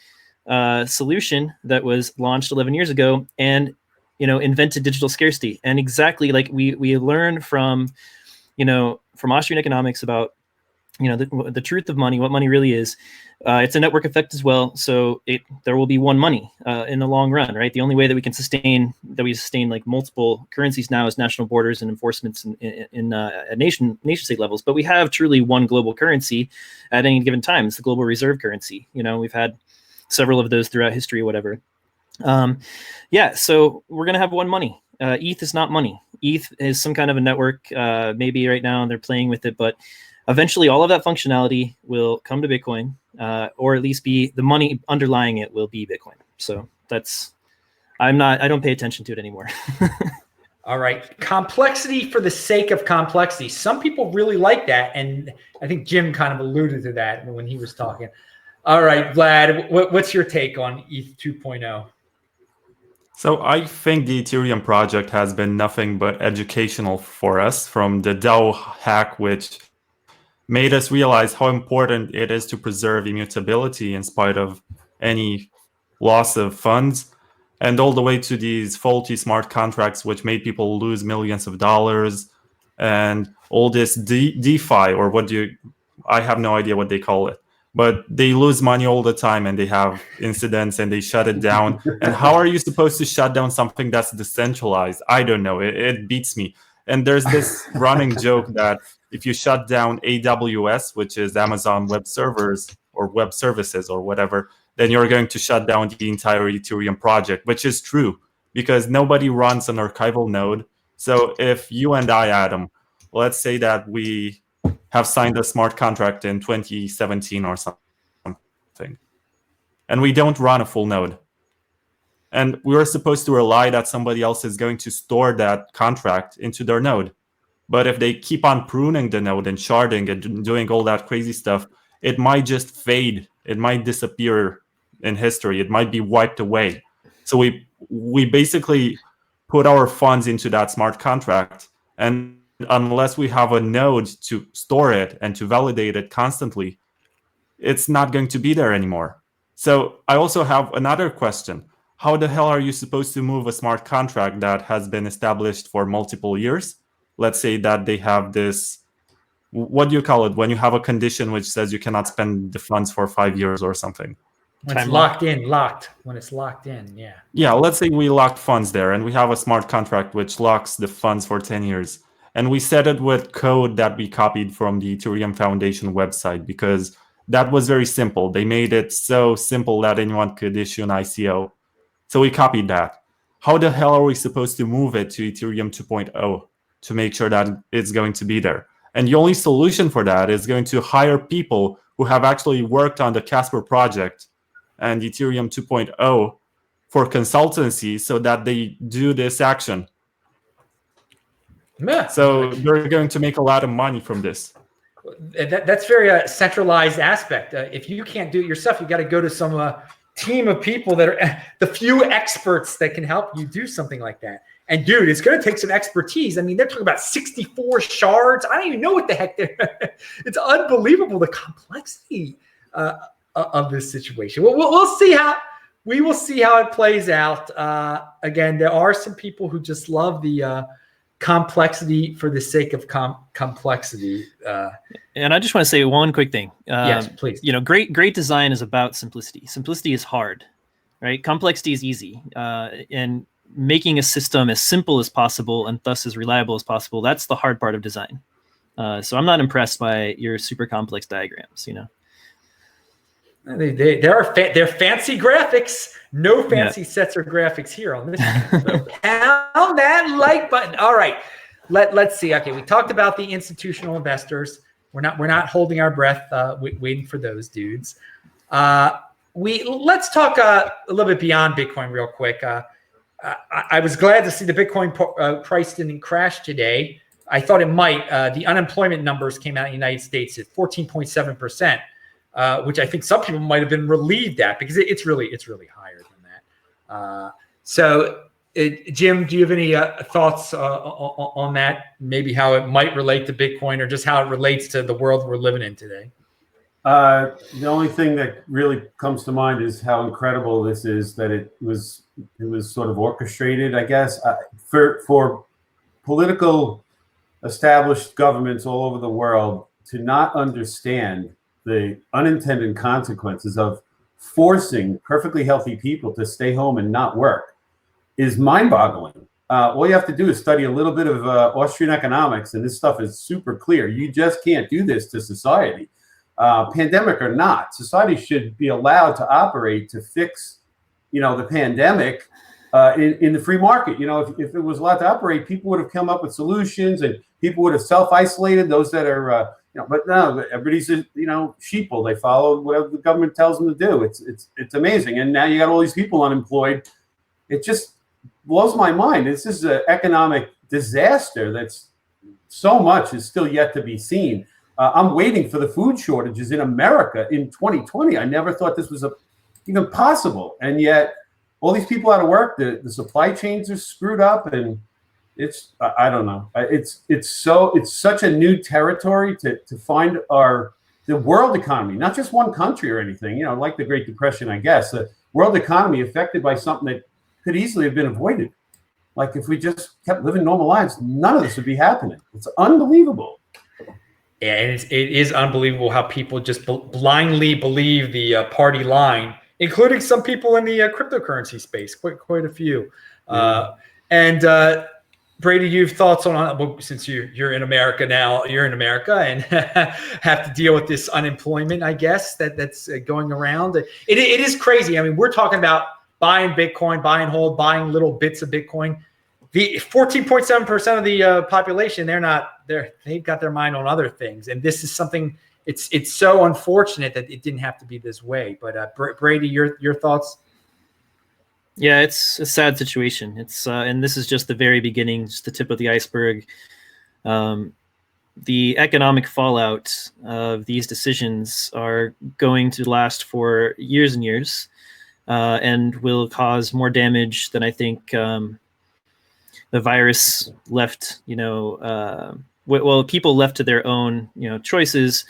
solution that was launched 11 years ago and, invented digital scarcity. And exactly like we learn from Austrian economics about, the truth of money, what money really is. It's a network effect as well. So there will be one money in the long run, right? The only way that we can sustain like multiple currencies now is national borders and enforcements in nation state levels. But we have truly one global currency at any given time. It's the global reserve currency. We've had several of those throughout history, or whatever. So we're gonna have one money. ETH is not money. ETH is some kind of a network. Maybe right now they're playing with it, but eventually all of that functionality will come to Bitcoin, or at least be the money underlying it will be Bitcoin. So I don't pay attention to it anymore. All right. Complexity for the sake of complexity. Some people really like that. And I think Jim kind of alluded to that when he was talking. All right, Vlad, what's your take on ETH 2.0? So I think the Ethereum project has been nothing but educational for us, from the DAO hack, which made us realize how important it is to preserve immutability in spite of any loss of funds, and all the way to these faulty smart contracts, which made people lose millions of dollars, and all this DeFi, or I have no idea what they call it, but they lose money all the time, and they have incidents and they shut it down. And how are you supposed to shut down something that's decentralized? I don't know. It beats me. And there's this running joke that if you shut down AWS, which is Amazon Web Servers or Web Services or whatever, then you're going to shut down the entire Ethereum project, which is true because nobody runs an archival node. So if you and I, Adam, let's say that we have signed a smart contract in 2017 or something, and we don't run a full node, and we were supposed to rely that somebody else is going to store that contract into their node. But if they keep on pruning the node and sharding and doing all that crazy stuff, it might just fade. It might disappear in history. It might be wiped away. So we basically put our funds into that smart contract, and unless we have a node to store it and to validate it constantly, it's not going to be there anymore. So I also have another question. How the hell are you supposed to move a smart contract that has been established for multiple years? Let's say that they have this, what do you call it, when you have a condition which says you cannot spend the funds for 5 years or something? When it's locked in, yeah. Yeah, let's say we locked funds there, and we have a smart contract which locks the funds for 10 years. And we set it with code that we copied from the Ethereum Foundation website, because that was very simple. They made it so simple that anyone could issue an ICO. So we copied that. How the hell are we supposed to move it to Ethereum 2.0 to make sure that it's going to be there? And the only solution for that is going to hire people who have actually worked on the Casper project and Ethereum 2.0 for consultancy so that they do this action. Yeah. So they're going to make a lot of money from this. That's very centralized aspect. If you can't do it yourself, you got to go to some team of people that are the few experts that can help you do something like that. And dude, it's going to take some expertise. I mean, they're talking about 64 shards. I don't even know what the heck they're. It's unbelievable, the complexity of this situation. We'll see how it plays out. Again, there are some people who just love the complexity for the sake of complexity. And I just want to say one quick thing. Yes, please. Great design is about simplicity. Simplicity is hard, right? Complexity is easy. And making a system as simple as possible and thus as reliable as possible, that's the hard part of design. So I'm not impressed by your super complex diagrams, They're fancy graphics. No fancy sets or graphics here on this. So pound that like button. All right, let's see. Okay, we talked about the institutional investors. We're not holding our breath, waiting for those dudes. Let's talk a little bit beyond Bitcoin real quick. I was glad to see the Bitcoin price didn't crash today. I thought it might. The unemployment numbers came out in the United States at 14.7%. Which I think some people might have been relieved at because it's really higher than that. Jim, do you have any thoughts on that? Maybe how it might relate to Bitcoin or just how it relates to the world we're living in today? The only thing that really comes to mind is how incredible this is that it was sort of orchestrated, I guess, for political established governments all over the world to not understand the unintended consequences of forcing perfectly healthy people to stay home and not work is mind-boggling. All you have to do is study a little bit of Austrian economics, and this stuff is super clear. You just can't do this to society. Pandemic or not, society should be allowed to operate to fix, the pandemic in the free market. If it was allowed to operate, people would have come up with solutions, and people would have self-isolated. Those that are but no, everybody's sheeple. They follow whatever the government tells them to do. It's amazing. And now you got all these people unemployed. It just blows my mind. This is an economic disaster that's so much is still yet to be seen. I'm waiting for the food shortages in America in 2020. I never thought this was even possible. And yet all these people out of work, the supply chains are screwed up, and I don't know. It's such a new territory to find the world economy, not just one country or anything, like the Great Depression, I guess, the world economy affected by something that could easily have been avoided. Like if we just kept living normal lives, none of this would be happening. It's unbelievable. Yeah, and it is unbelievable how people just blindly believe the party line, including some people in the cryptocurrency space, quite a few. Brady, you have thoughts on since you're in America now, and have to deal with this unemployment, I guess, that's going around. It is crazy. I mean, we're talking about buying Bitcoin, buy and hold, buying little bits of Bitcoin. The 14.7% of the population, they've got their mind on other things. And this is something, it's so unfortunate that it didn't have to be this way. But Brady, your thoughts? Yeah, it's a sad situation. It's and this is just the very beginning, just the tip of the iceberg. The economic fallout of these decisions are going to last for years and years, and will cause more damage than I think the virus left. People left to their own, choices.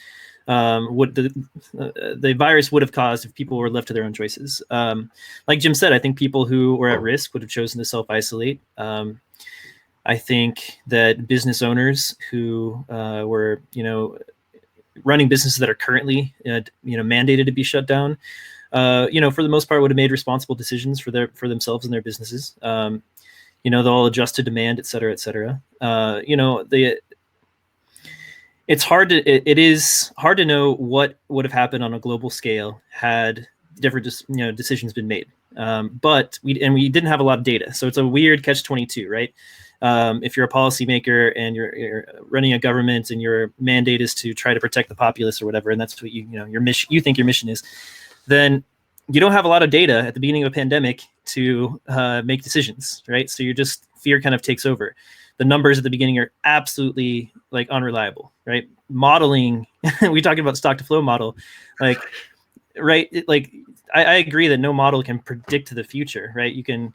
What the virus would have caused if people were left to their own choices. Like Jim said, I think people who were at risk would have chosen to self-isolate. I think that business owners who were, running businesses that are currently, mandated to be shut down, for the most part would have made responsible decisions for themselves and their businesses. They'll all adjust to demand, et cetera, et cetera. It is hard to know what would have happened on a global scale had different decisions been made. But we didn't have a lot of data, so it's a weird catch-22, right? If you're a policymaker and you're running a government and your mandate is to try to protect the populace or whatever, and that's what your mission, you think your mission is, then you don't have a lot of data at the beginning of a pandemic to make decisions, right? So fear kind of takes over. The numbers at the beginning are absolutely like unreliable, right? Modeling, we talking about stock to flow model, like, right? I agree that no model can predict the future, right? You can,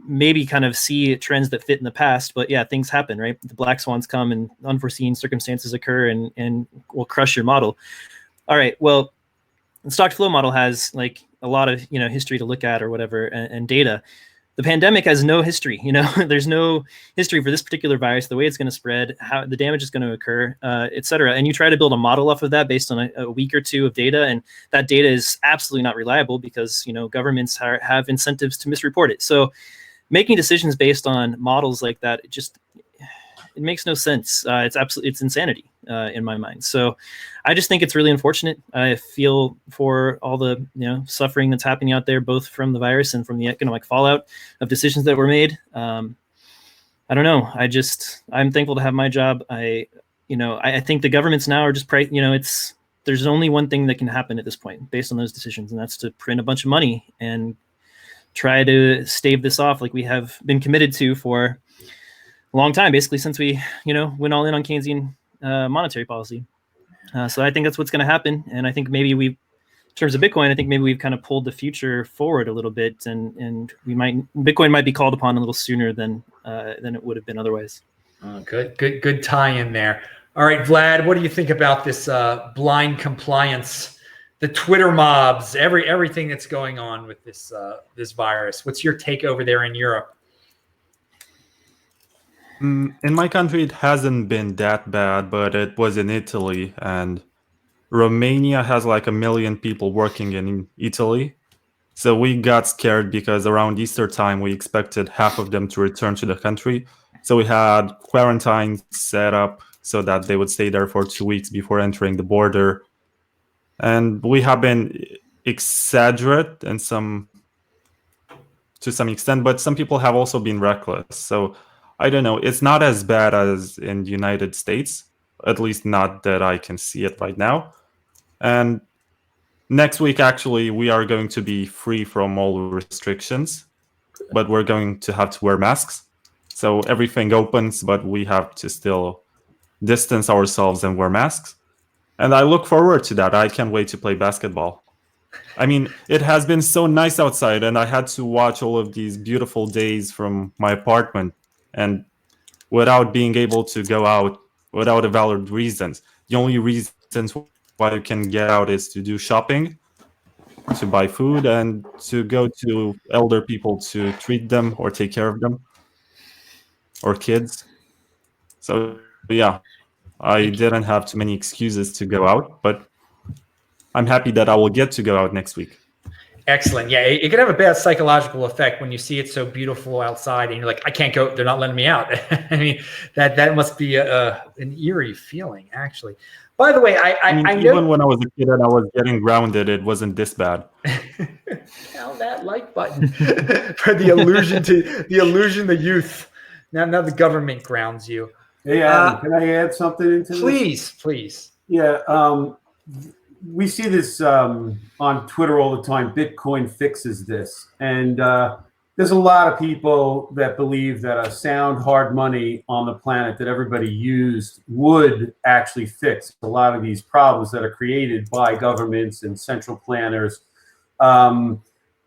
maybe kind of see trends that fit in the past, but yeah, things happen, right? The black swans come and unforeseen circumstances occur and will crush your model. All right, well, the stock to flow model has like a lot of, history to look at or whatever and data. The pandemic has no history, there's no history for this particular virus, the way it's going to spread, how the damage is going to occur, et cetera. And you try to build a model off of that based on a week or two of data. And that data is absolutely not reliable because, governments have incentives to misreport it. So making decisions based on models like that, it makes no sense. It's insanity in my mind. So I just think it's really unfortunate. I feel for all the suffering that's happening out there, both from the virus and from the economic fallout of decisions that were made. I don't know. I'm thankful to have my job. I think the governments now are just there's only one thing that can happen at this point based on those decisions, and that's to print a bunch of money and try to stave this off like we have been committed to for a long time, basically since we, went all in on Keynesian monetary policy. So I think that's what's going to happen. And I think maybe in terms of Bitcoin, I think maybe we've kind of pulled the future forward a little bit, and Bitcoin might be called upon a little sooner than it would have been otherwise. Oh, good tie in there. All right, Vlad, what do you think about this blind compliance, the Twitter mobs, everything that's going on with this virus? What's your take over there in Europe? In my country, it hasn't been that bad, but it was in Italy, and Romania has like 1 million people working in Italy. So we got scared because around Easter time, we expected half of them to return to the country. So we had quarantine set up so that they would stay there for 2 weeks before entering the border. And we have been exaggerate to some extent, but some people have also been reckless. So I don't know. It's not as bad as in the United States, at least not that I can see it right now. And next week, actually, we are going to be free from all restrictions, but we're going to have to wear masks. So everything opens, but we have to still distance ourselves and wear masks. And I look forward to that. I can't wait to play basketball. I mean, it has been so nice outside, and I had to watch all of these beautiful days from my apartment. And without being able to go out, without a valid reasons. The only reasons why you can get out is to do shopping, to buy food, and to go to elder people to treat them or take care of them, or kids. So yeah, I didn't have too many excuses to go out, but I'm happy that I will get to go out next week. Excellent. Yeah, it could have a bad psychological effect when you see it so beautiful outside and you're like, I can't go. They're not letting me out. I mean, that must be an eerie feeling, actually. By the way, I know even when I was a kid and I was getting grounded, it wasn't this bad. Now that like button for the illusion to youth. Now the government grounds you. Hey, Adam, can I add something into this? Please. Yeah. We see this on Twitter all the time. Bitcoin fixes this. And there's a lot of people that believe that a sound hard money on the planet that everybody used would actually fix a lot of these problems that are created by governments and central planners.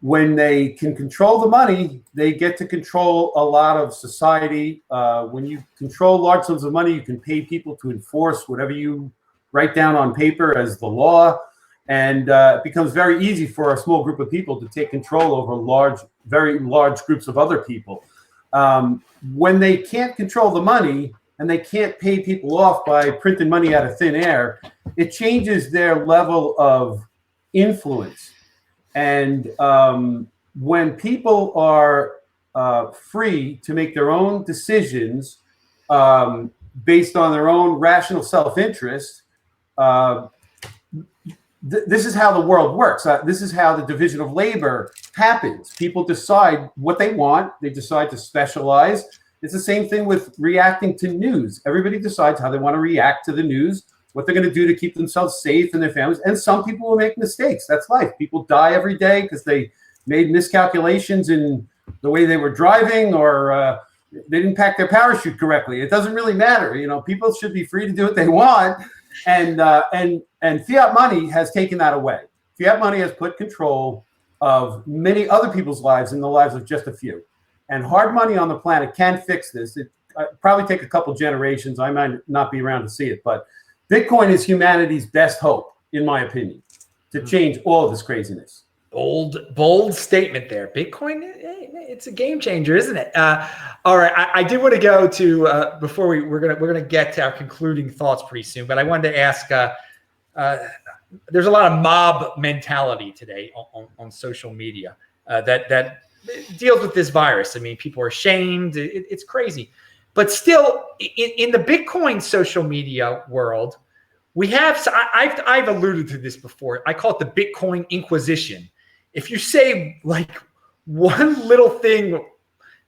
When they can control the money, they get to control a lot of society. When you control large sums of money, you can pay people to enforce whatever you write down on paper as the law, and it becomes very easy for a small group of people to take control over very large groups of other people. When they can't control the money and they can't pay people off by printing money out of thin air, it changes their level of influence. And when people are free to make their own decisions based on their own rational self-interest, this is how the world works. This is how the division of labor happens. People decide what they want. They decide to specialize. It's the same thing with reacting to news. Everybody decides how they want to react to the news, what they're going to do to keep themselves safe and their families. And some people will make mistakes. That's life. People die every day because they made miscalculations in the way they were driving, or they didn't pack their parachute correctly. It doesn't really matter. People should be free to do what they want. And fiat money has taken that away. Fiat money has put control of many other people's lives in the lives of just a few. And hard money on the planet can fix this. It probably take a couple generations. I might not be around to see it, but Bitcoin is humanity's best hope, in my opinion, to change all of this craziness. Bold statement there. Bitcoin, it's a game changer, isn't it? All right, I did want to go to before we're gonna get to our concluding thoughts pretty soon, but I wanted to ask. There's a lot of mob mentality today on social media that deals with this virus. I mean, people are shamed. It's crazy, but still, in the Bitcoin social media world, we have. I've alluded to this before. I call it the Bitcoin inquisition. If you say like one little thing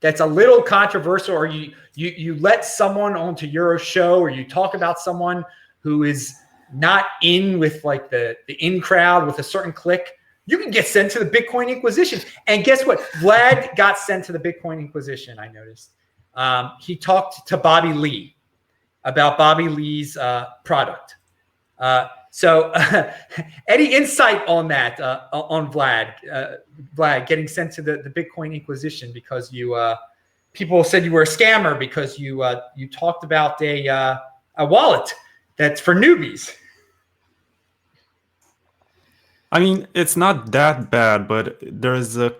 that's a little controversial, or you let someone onto your show, or you talk about someone who is not in with like the in crowd with a certain clique, you can get sent to the Bitcoin Inquisition. And guess what? Vlad got sent to the Bitcoin Inquisition, I noticed. He talked to Bobby Lee about Bobby Lee's product. So any insight on that, on Vlad getting sent to the Bitcoin Inquisition because people said you were a scammer because you talked about a wallet that's for newbies? I mean, it's not that bad, but there's a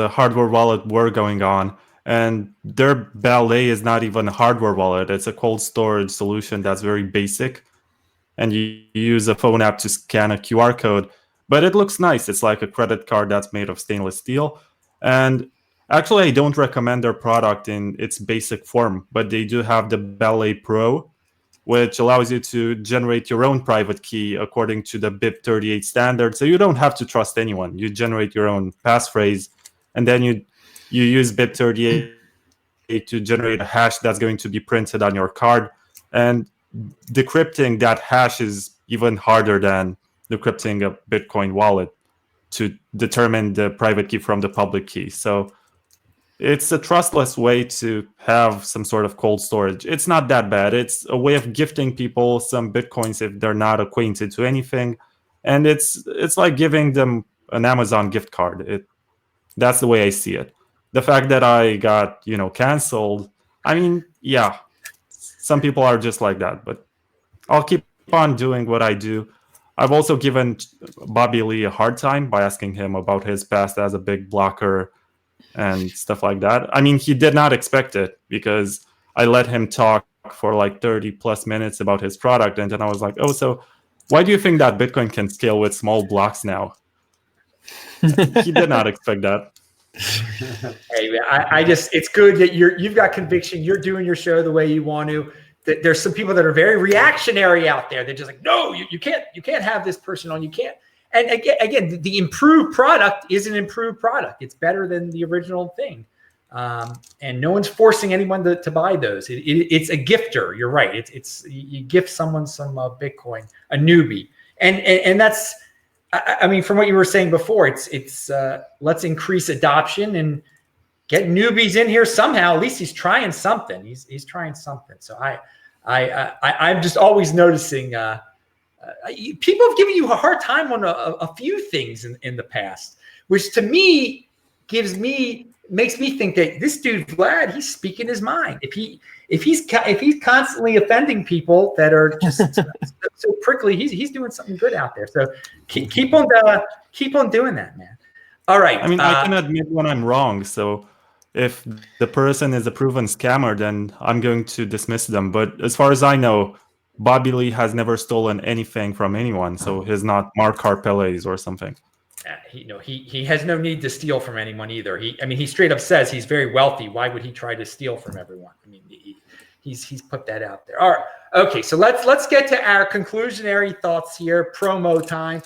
hardware wallet war going on, and their Ballet is not even a hardware wallet. It's a cold storage solution that's very basic, and you use a phone app to scan a QR code, but it looks nice. It's like a credit card that's made of stainless steel. And actually, I don't recommend their product in its basic form, but they do have the Ballet Pro, which allows you to generate your own private key according to the BIP38 standard. So you don't have to trust anyone. You generate your own passphrase, and then you use BIP38 to generate a hash that's going to be printed on your card. And decrypting that hash is even harder than decrypting a Bitcoin wallet to determine the private key from the public key. So it's a trustless way to have some sort of cold storage. It's not that bad. It's a way of gifting people some Bitcoins if they're not acquainted to anything. And it's like giving them an Amazon gift card. That's the way I see it. The fact that I got, canceled, I mean, yeah, some people are just like that, but I'll keep on doing what I do. I've also given Bobby Lee a hard time by asking him about his past as a big blocker and stuff like that. I mean, he did not expect it because I let him talk for like 30 plus minutes about his product. And then I was like, oh, so why do you think that Bitcoin can scale with small blocks now? He did not expect that. Hey, man, it's good that you've got conviction. You're doing your show the way you want to. There's some people that are very reactionary out there. They're just like, no, you can't have this person on. You can't. And again, the improved product is an improved product. It's better than the original thing. And no one's forcing anyone to buy those. It's a gifter. You're right. It's you gift someone some Bitcoin, a newbie. And that's, I mean, from what you were saying before, it's let's increase adoption and get newbies in here somehow. At least he's trying something. He's trying something. So I'm just always noticing people have given you a hard time on a few things in the past, which to me makes me think that this dude Vlad, he's speaking his mind. If he's constantly offending people that are just so prickly, he's doing something good out there. So keep on doing that, man. All right. I mean, I can admit when I'm wrong. So if the person is a proven scammer, then I'm going to dismiss them. But as far as I know, Bobby Lee has never stolen anything from anyone, so he's not Mark Karpelès or something. He has no need to steal from anyone either. He straight up says he's very wealthy. Why would he try to steal from everyone? I mean, he's put that out there. All right. Okay, so let's get to our conclusionary thoughts here. Promo time.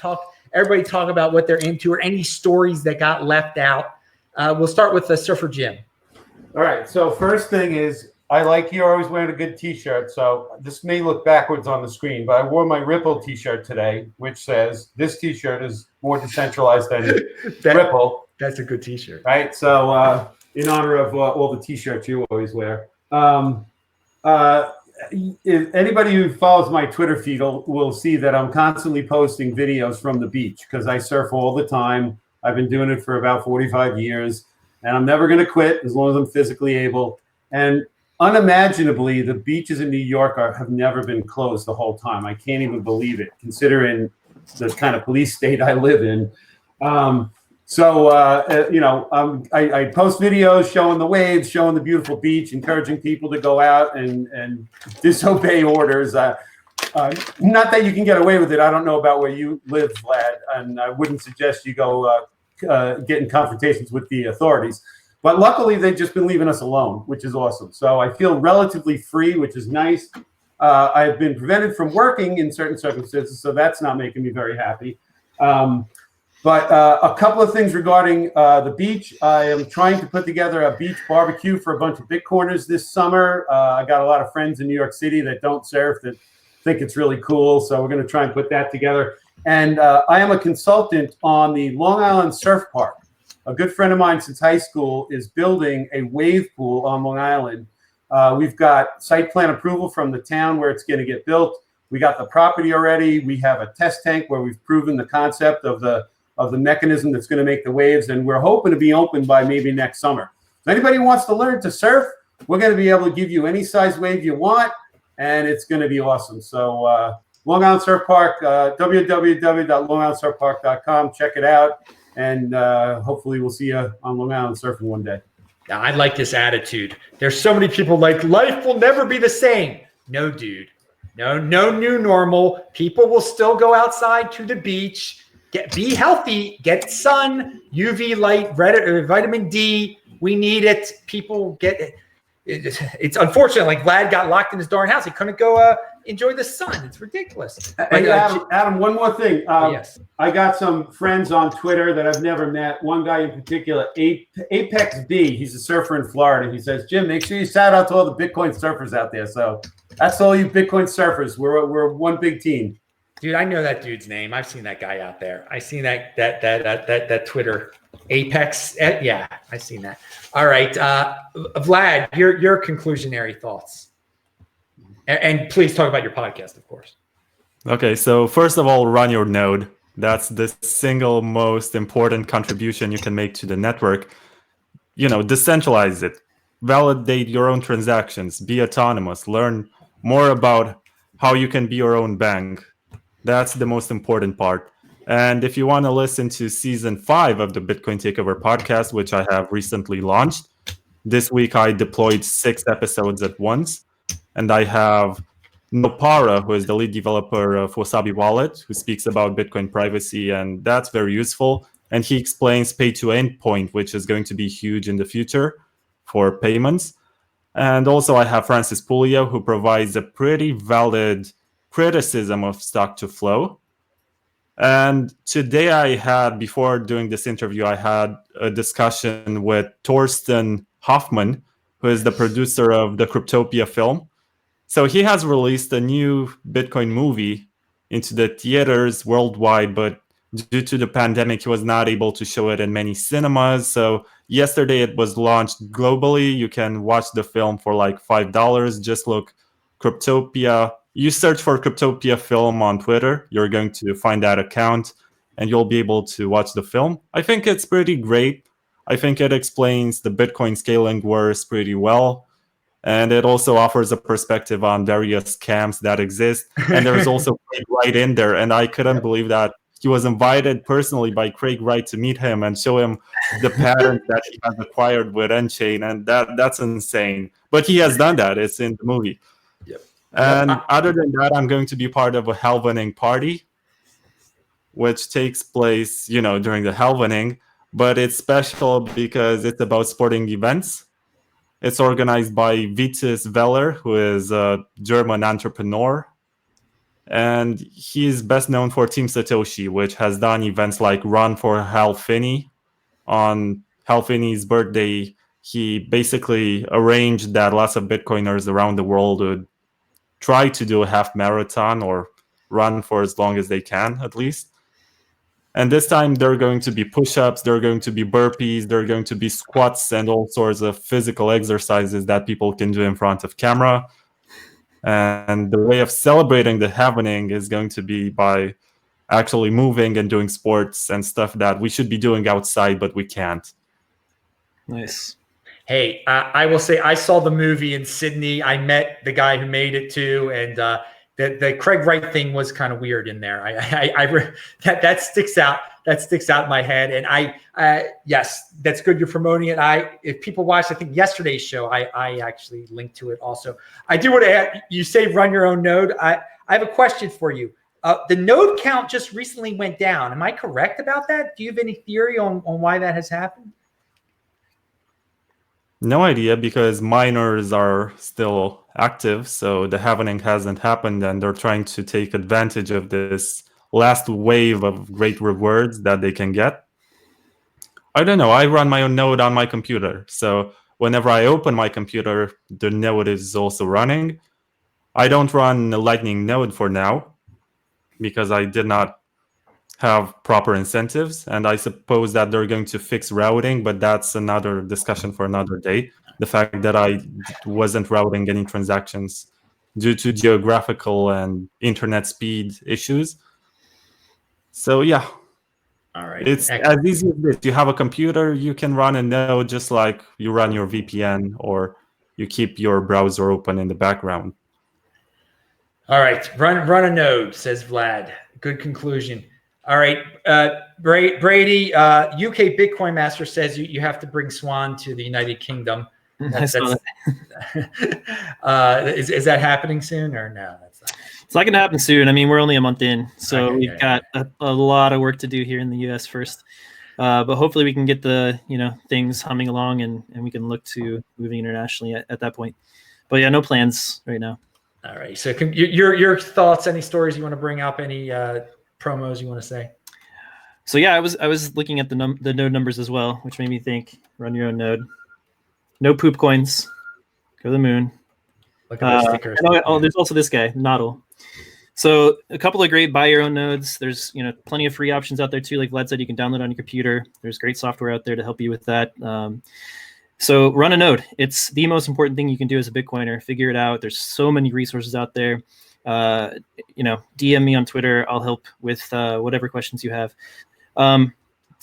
Everybody talk about what they're into or any stories that got left out. We'll start with the Surfer Jim. All right. So first thing is, I like you're always wearing a good T-shirt. So this may look backwards on the screen, but I wore my Ripple T-shirt today, which says this T-shirt is more decentralized than Ripple. That's a good T-shirt, right? So in honor of all the T-shirts you always wear. If anybody who follows my Twitter feed will see that I'm constantly posting videos from the beach because I surf all the time. I've been doing it for about 45 years, and I'm never going to quit as long as I'm physically able. And unimaginably, the beaches in New York have never been closed the whole time. I can't even believe it, considering the kind of police state I live in. I post videos showing the waves, showing the beautiful beach, encouraging people to go out and disobey orders. Not that you can get away with it. I don't know about where you live, Vlad, and I wouldn't suggest you go get in confrontations with the authorities. But luckily, they've just been leaving us alone, which is awesome. So I feel relatively free, which is nice. I've been prevented from working in certain circumstances, so that's not making me very happy. But a couple of things regarding the beach. I am trying to put together a beach barbecue for a bunch of Bitcoiners this summer. I got a lot of friends in New York City that don't surf that think it's really cool. So we're going to try and put that together. And I am a consultant on the Long Island Surf Park. A good friend of mine since high school is building a wave pool on Long Island. We've got site plan approval from the town where it's going to get built. We got the property already. We have a test tank where we've proven the concept of the mechanism that's going to make the waves, and we're hoping to be open by maybe next summer. If anybody wants to learn to surf, we're going to be able to give you any size wave you want, and it's going to be awesome. So Long Island Surf Park, www.longislandsurfpark.com. Check it out, and hopefully we'll see you on Long Island surfing one day. Now, I like this attitude. There's so many people like, life will never be the same. No, dude. No new normal. People will still go outside to the beach. Be healthy. Get sun, UV light, vitamin D. We need it. People get it. It's unfortunate. Like Vlad got locked in his darn house. He couldn't go enjoy the sun. It's ridiculous. Hey, Adam, one more thing. Yes. I got some friends on Twitter that I've never met. One guy in particular, Apex B. He's a surfer in Florida. He says, Jim, make sure you shout out to all the Bitcoin surfers out there. So that's all you Bitcoin surfers. We're one big team. Dude, I know that dude's name. I've seen that guy out there. I seen that Twitter Apex. Yeah, I seen that. All right, Vlad, your conclusionary thoughts, and please talk about your podcast, of course. Okay, so first of all, run your node. That's the single most important contribution you can make to the network. Decentralize it, validate your own transactions, be autonomous, learn more about how you can be your own bank. That's the most important part. And if you want to listen to season 5 of the Bitcoin Takeover podcast, which I have recently launched, this week I deployed 6 episodes at once. And I have Nopara, who is the lead developer of Wasabi Wallet, who speaks about Bitcoin privacy, and that's very useful. And he explains pay-to-endpoint, which is going to be huge in the future for payments. And also I have Francis Pulio, who provides a pretty valid criticism of stock-to-flow. And today before doing this interview, I had a discussion with Torsten Hoffman, who is the producer of the Cryptopia film. So he has released a new Bitcoin movie into the theaters worldwide, but due to the pandemic, he was not able to show it in many cinemas. So yesterday it was launched globally. You can watch the film for like $5. Just look Cryptopia. You search for Cryptopia film on Twitter. You're going to find that account and you'll be able to watch the film. I think it's pretty great. I think it explains the Bitcoin scaling wars pretty well. And it also offers a perspective on various scams that exist. And there's also Craig Wright in there. And I couldn't believe that he was invited personally by Craig Wright to meet him and show him the patterns that he has acquired with Enchain. And that's insane. But he has done that. It's in the movie. Yep. And other than that, I'm going to be part of a halvening party, which takes place, during the halvening. But it's special because it's about sporting events. It's organized by Vitus Weller, who is a German entrepreneur. And he's best known for Team Satoshi, which has done events like Run for Hal Finney. On Hal Finney's birthday, he basically arranged that lots of Bitcoiners around the world would try to do a half marathon or run for as long as they can, at least. And this time, there are going to be push-ups, there are going to be burpees, there are going to be squats and all sorts of physical exercises that people can do in front of camera. And the way of celebrating the happening is going to be by actually moving and doing sports and stuff that we should be doing outside, but we can't. Nice. Hey, I will say I saw the movie in Sydney. I met the guy who made it too, and the Craig Wright thing was kind of weird in there. That sticks out. That sticks out in my head. And yes, that's good. You're promoting it. If people watched, I think yesterday's show, I actually linked to it also. I do want to add, you say run your own node. I have a question for you. The node count just recently went down. Am I correct about that? Do you have any theory on why that has happened? No idea, because miners are still active, so the halving hasn't happened, and they're trying to take advantage of this last wave of great rewards that they can get. I don't know. I run my own node on my computer, so whenever I open my computer, the node is also running. I don't run a Lightning node for now, because I did not have proper incentives, and I suppose that they're going to fix routing, but that's another discussion for another day. The fact that I wasn't routing any transactions due to geographical and internet speed issues. So yeah, all right. It's as easy as this. You have a computer, you can run a node just like you run your VPN, or you keep your browser open in the background. All right, run a node, says Vlad. Good conclusion. All right, Brady, UK Bitcoin Master says you have to bring Swan to the United Kingdom. Is that happening soon or no? That's not. It's not going to happen soon. I mean, we're only a month in, so we've got a lot of work to do here in the U.S. first. But hopefully we can get the things humming along, and we can look to moving internationally at that point. But yeah, no plans right now. All right. So your thoughts? Any stories you want to bring up? Any promos you want to say? So yeah, I was looking at the node numbers as well, which made me think: run your own node. No poop coins. Go to the moon. Look at those stickers. There's also this guy, Noddle. So a couple of great buy your own nodes. There's plenty of free options out there too. Like Vlad said, you can download on your computer. There's great software out there to help you with that. So run a node. It's the most important thing you can do as a Bitcoiner. Figure it out. There's so many resources out there. DM me on Twitter. I'll help with whatever questions you have.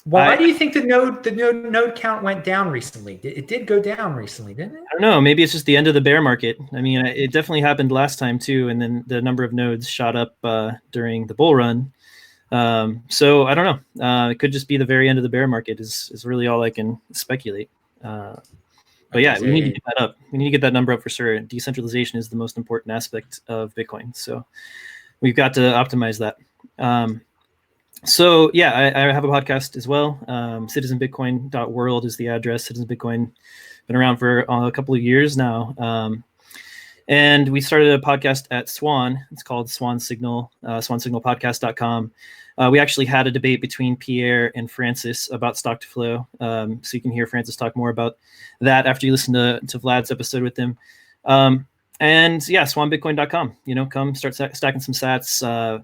Why do you think the node count went down recently? It did go down recently, didn't it? I don't know. Maybe it's just the end of the bear market. I mean, it definitely happened last time too, and then the number of nodes shot up during the bull run. So I don't know. It could just be the very end of the bear market is really all I can speculate. But yeah, we need to get that up. We need to get that number up for sure. Decentralization is the most important aspect of Bitcoin. So we've got to optimize that. So yeah, I have a podcast as well. Citizenbitcoin.world is the address. Citizen Bitcoin, been around for a couple of years now. And we started a podcast at Swan. It's called Swan Signal, swansignalpodcast.com. We actually had a debate between Pierre and Francis about stock to flow. So you can hear Francis talk more about that after you listen to Vlad's episode with him. And yeah, swanbitcoin.com, come start stacking some sats,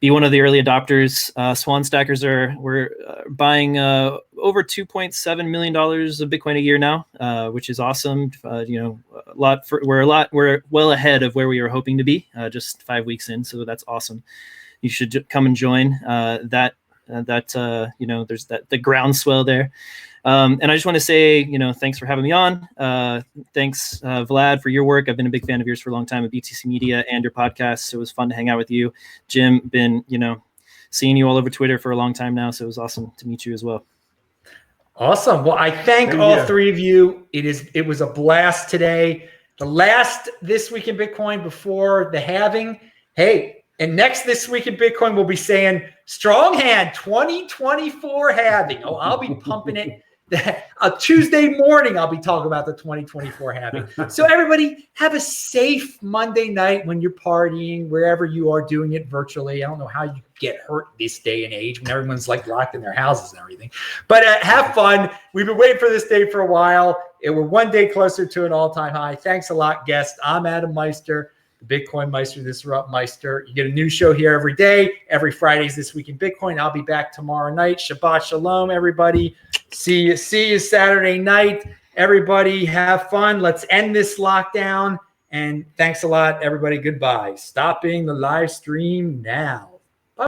be one of the early adopters. Swan stackers we're buying over $2.7 million of Bitcoin a year now, which is awesome. We're well ahead of where we were hoping to be just 5 weeks in. So that's awesome. You should come and join there's the groundswell there. And I just want to say, thanks for having me on. Thanks, Vlad, for your work. I've been a big fan of yours for a long time at BTC Media and your podcast. So it was fun to hang out with you. Jim, been, seeing you all over Twitter for a long time now. So it was awesome to meet you as well. Awesome. Well, I thank all three of you. It was a blast today. The last This Week in Bitcoin before the halving. Hey, and next This Week in Bitcoin, we'll be saying strong hand 2024 halving. Oh, I'll be pumping it A Tuesday morning, I'll be talking about the 2024 halving. So everybody have a safe Monday night when you're partying, wherever you are doing it virtually. I don't know how you get hurt this day and age when everyone's like locked in their houses and everything. But have fun. We've been waiting for this day for a while. We're one day closer to an all-time high. Thanks a lot, guest. I'm Adam Meister, the Bitcoin Meister, the Disrupt Meister. You get a new show here every day. Every Friday's This Week in Bitcoin. I'll be back tomorrow night. Shabbat shalom, everybody. See you Saturday night. Everybody have fun. Let's end this lockdown. And thanks a lot, everybody. Goodbye. Stopping the live stream now.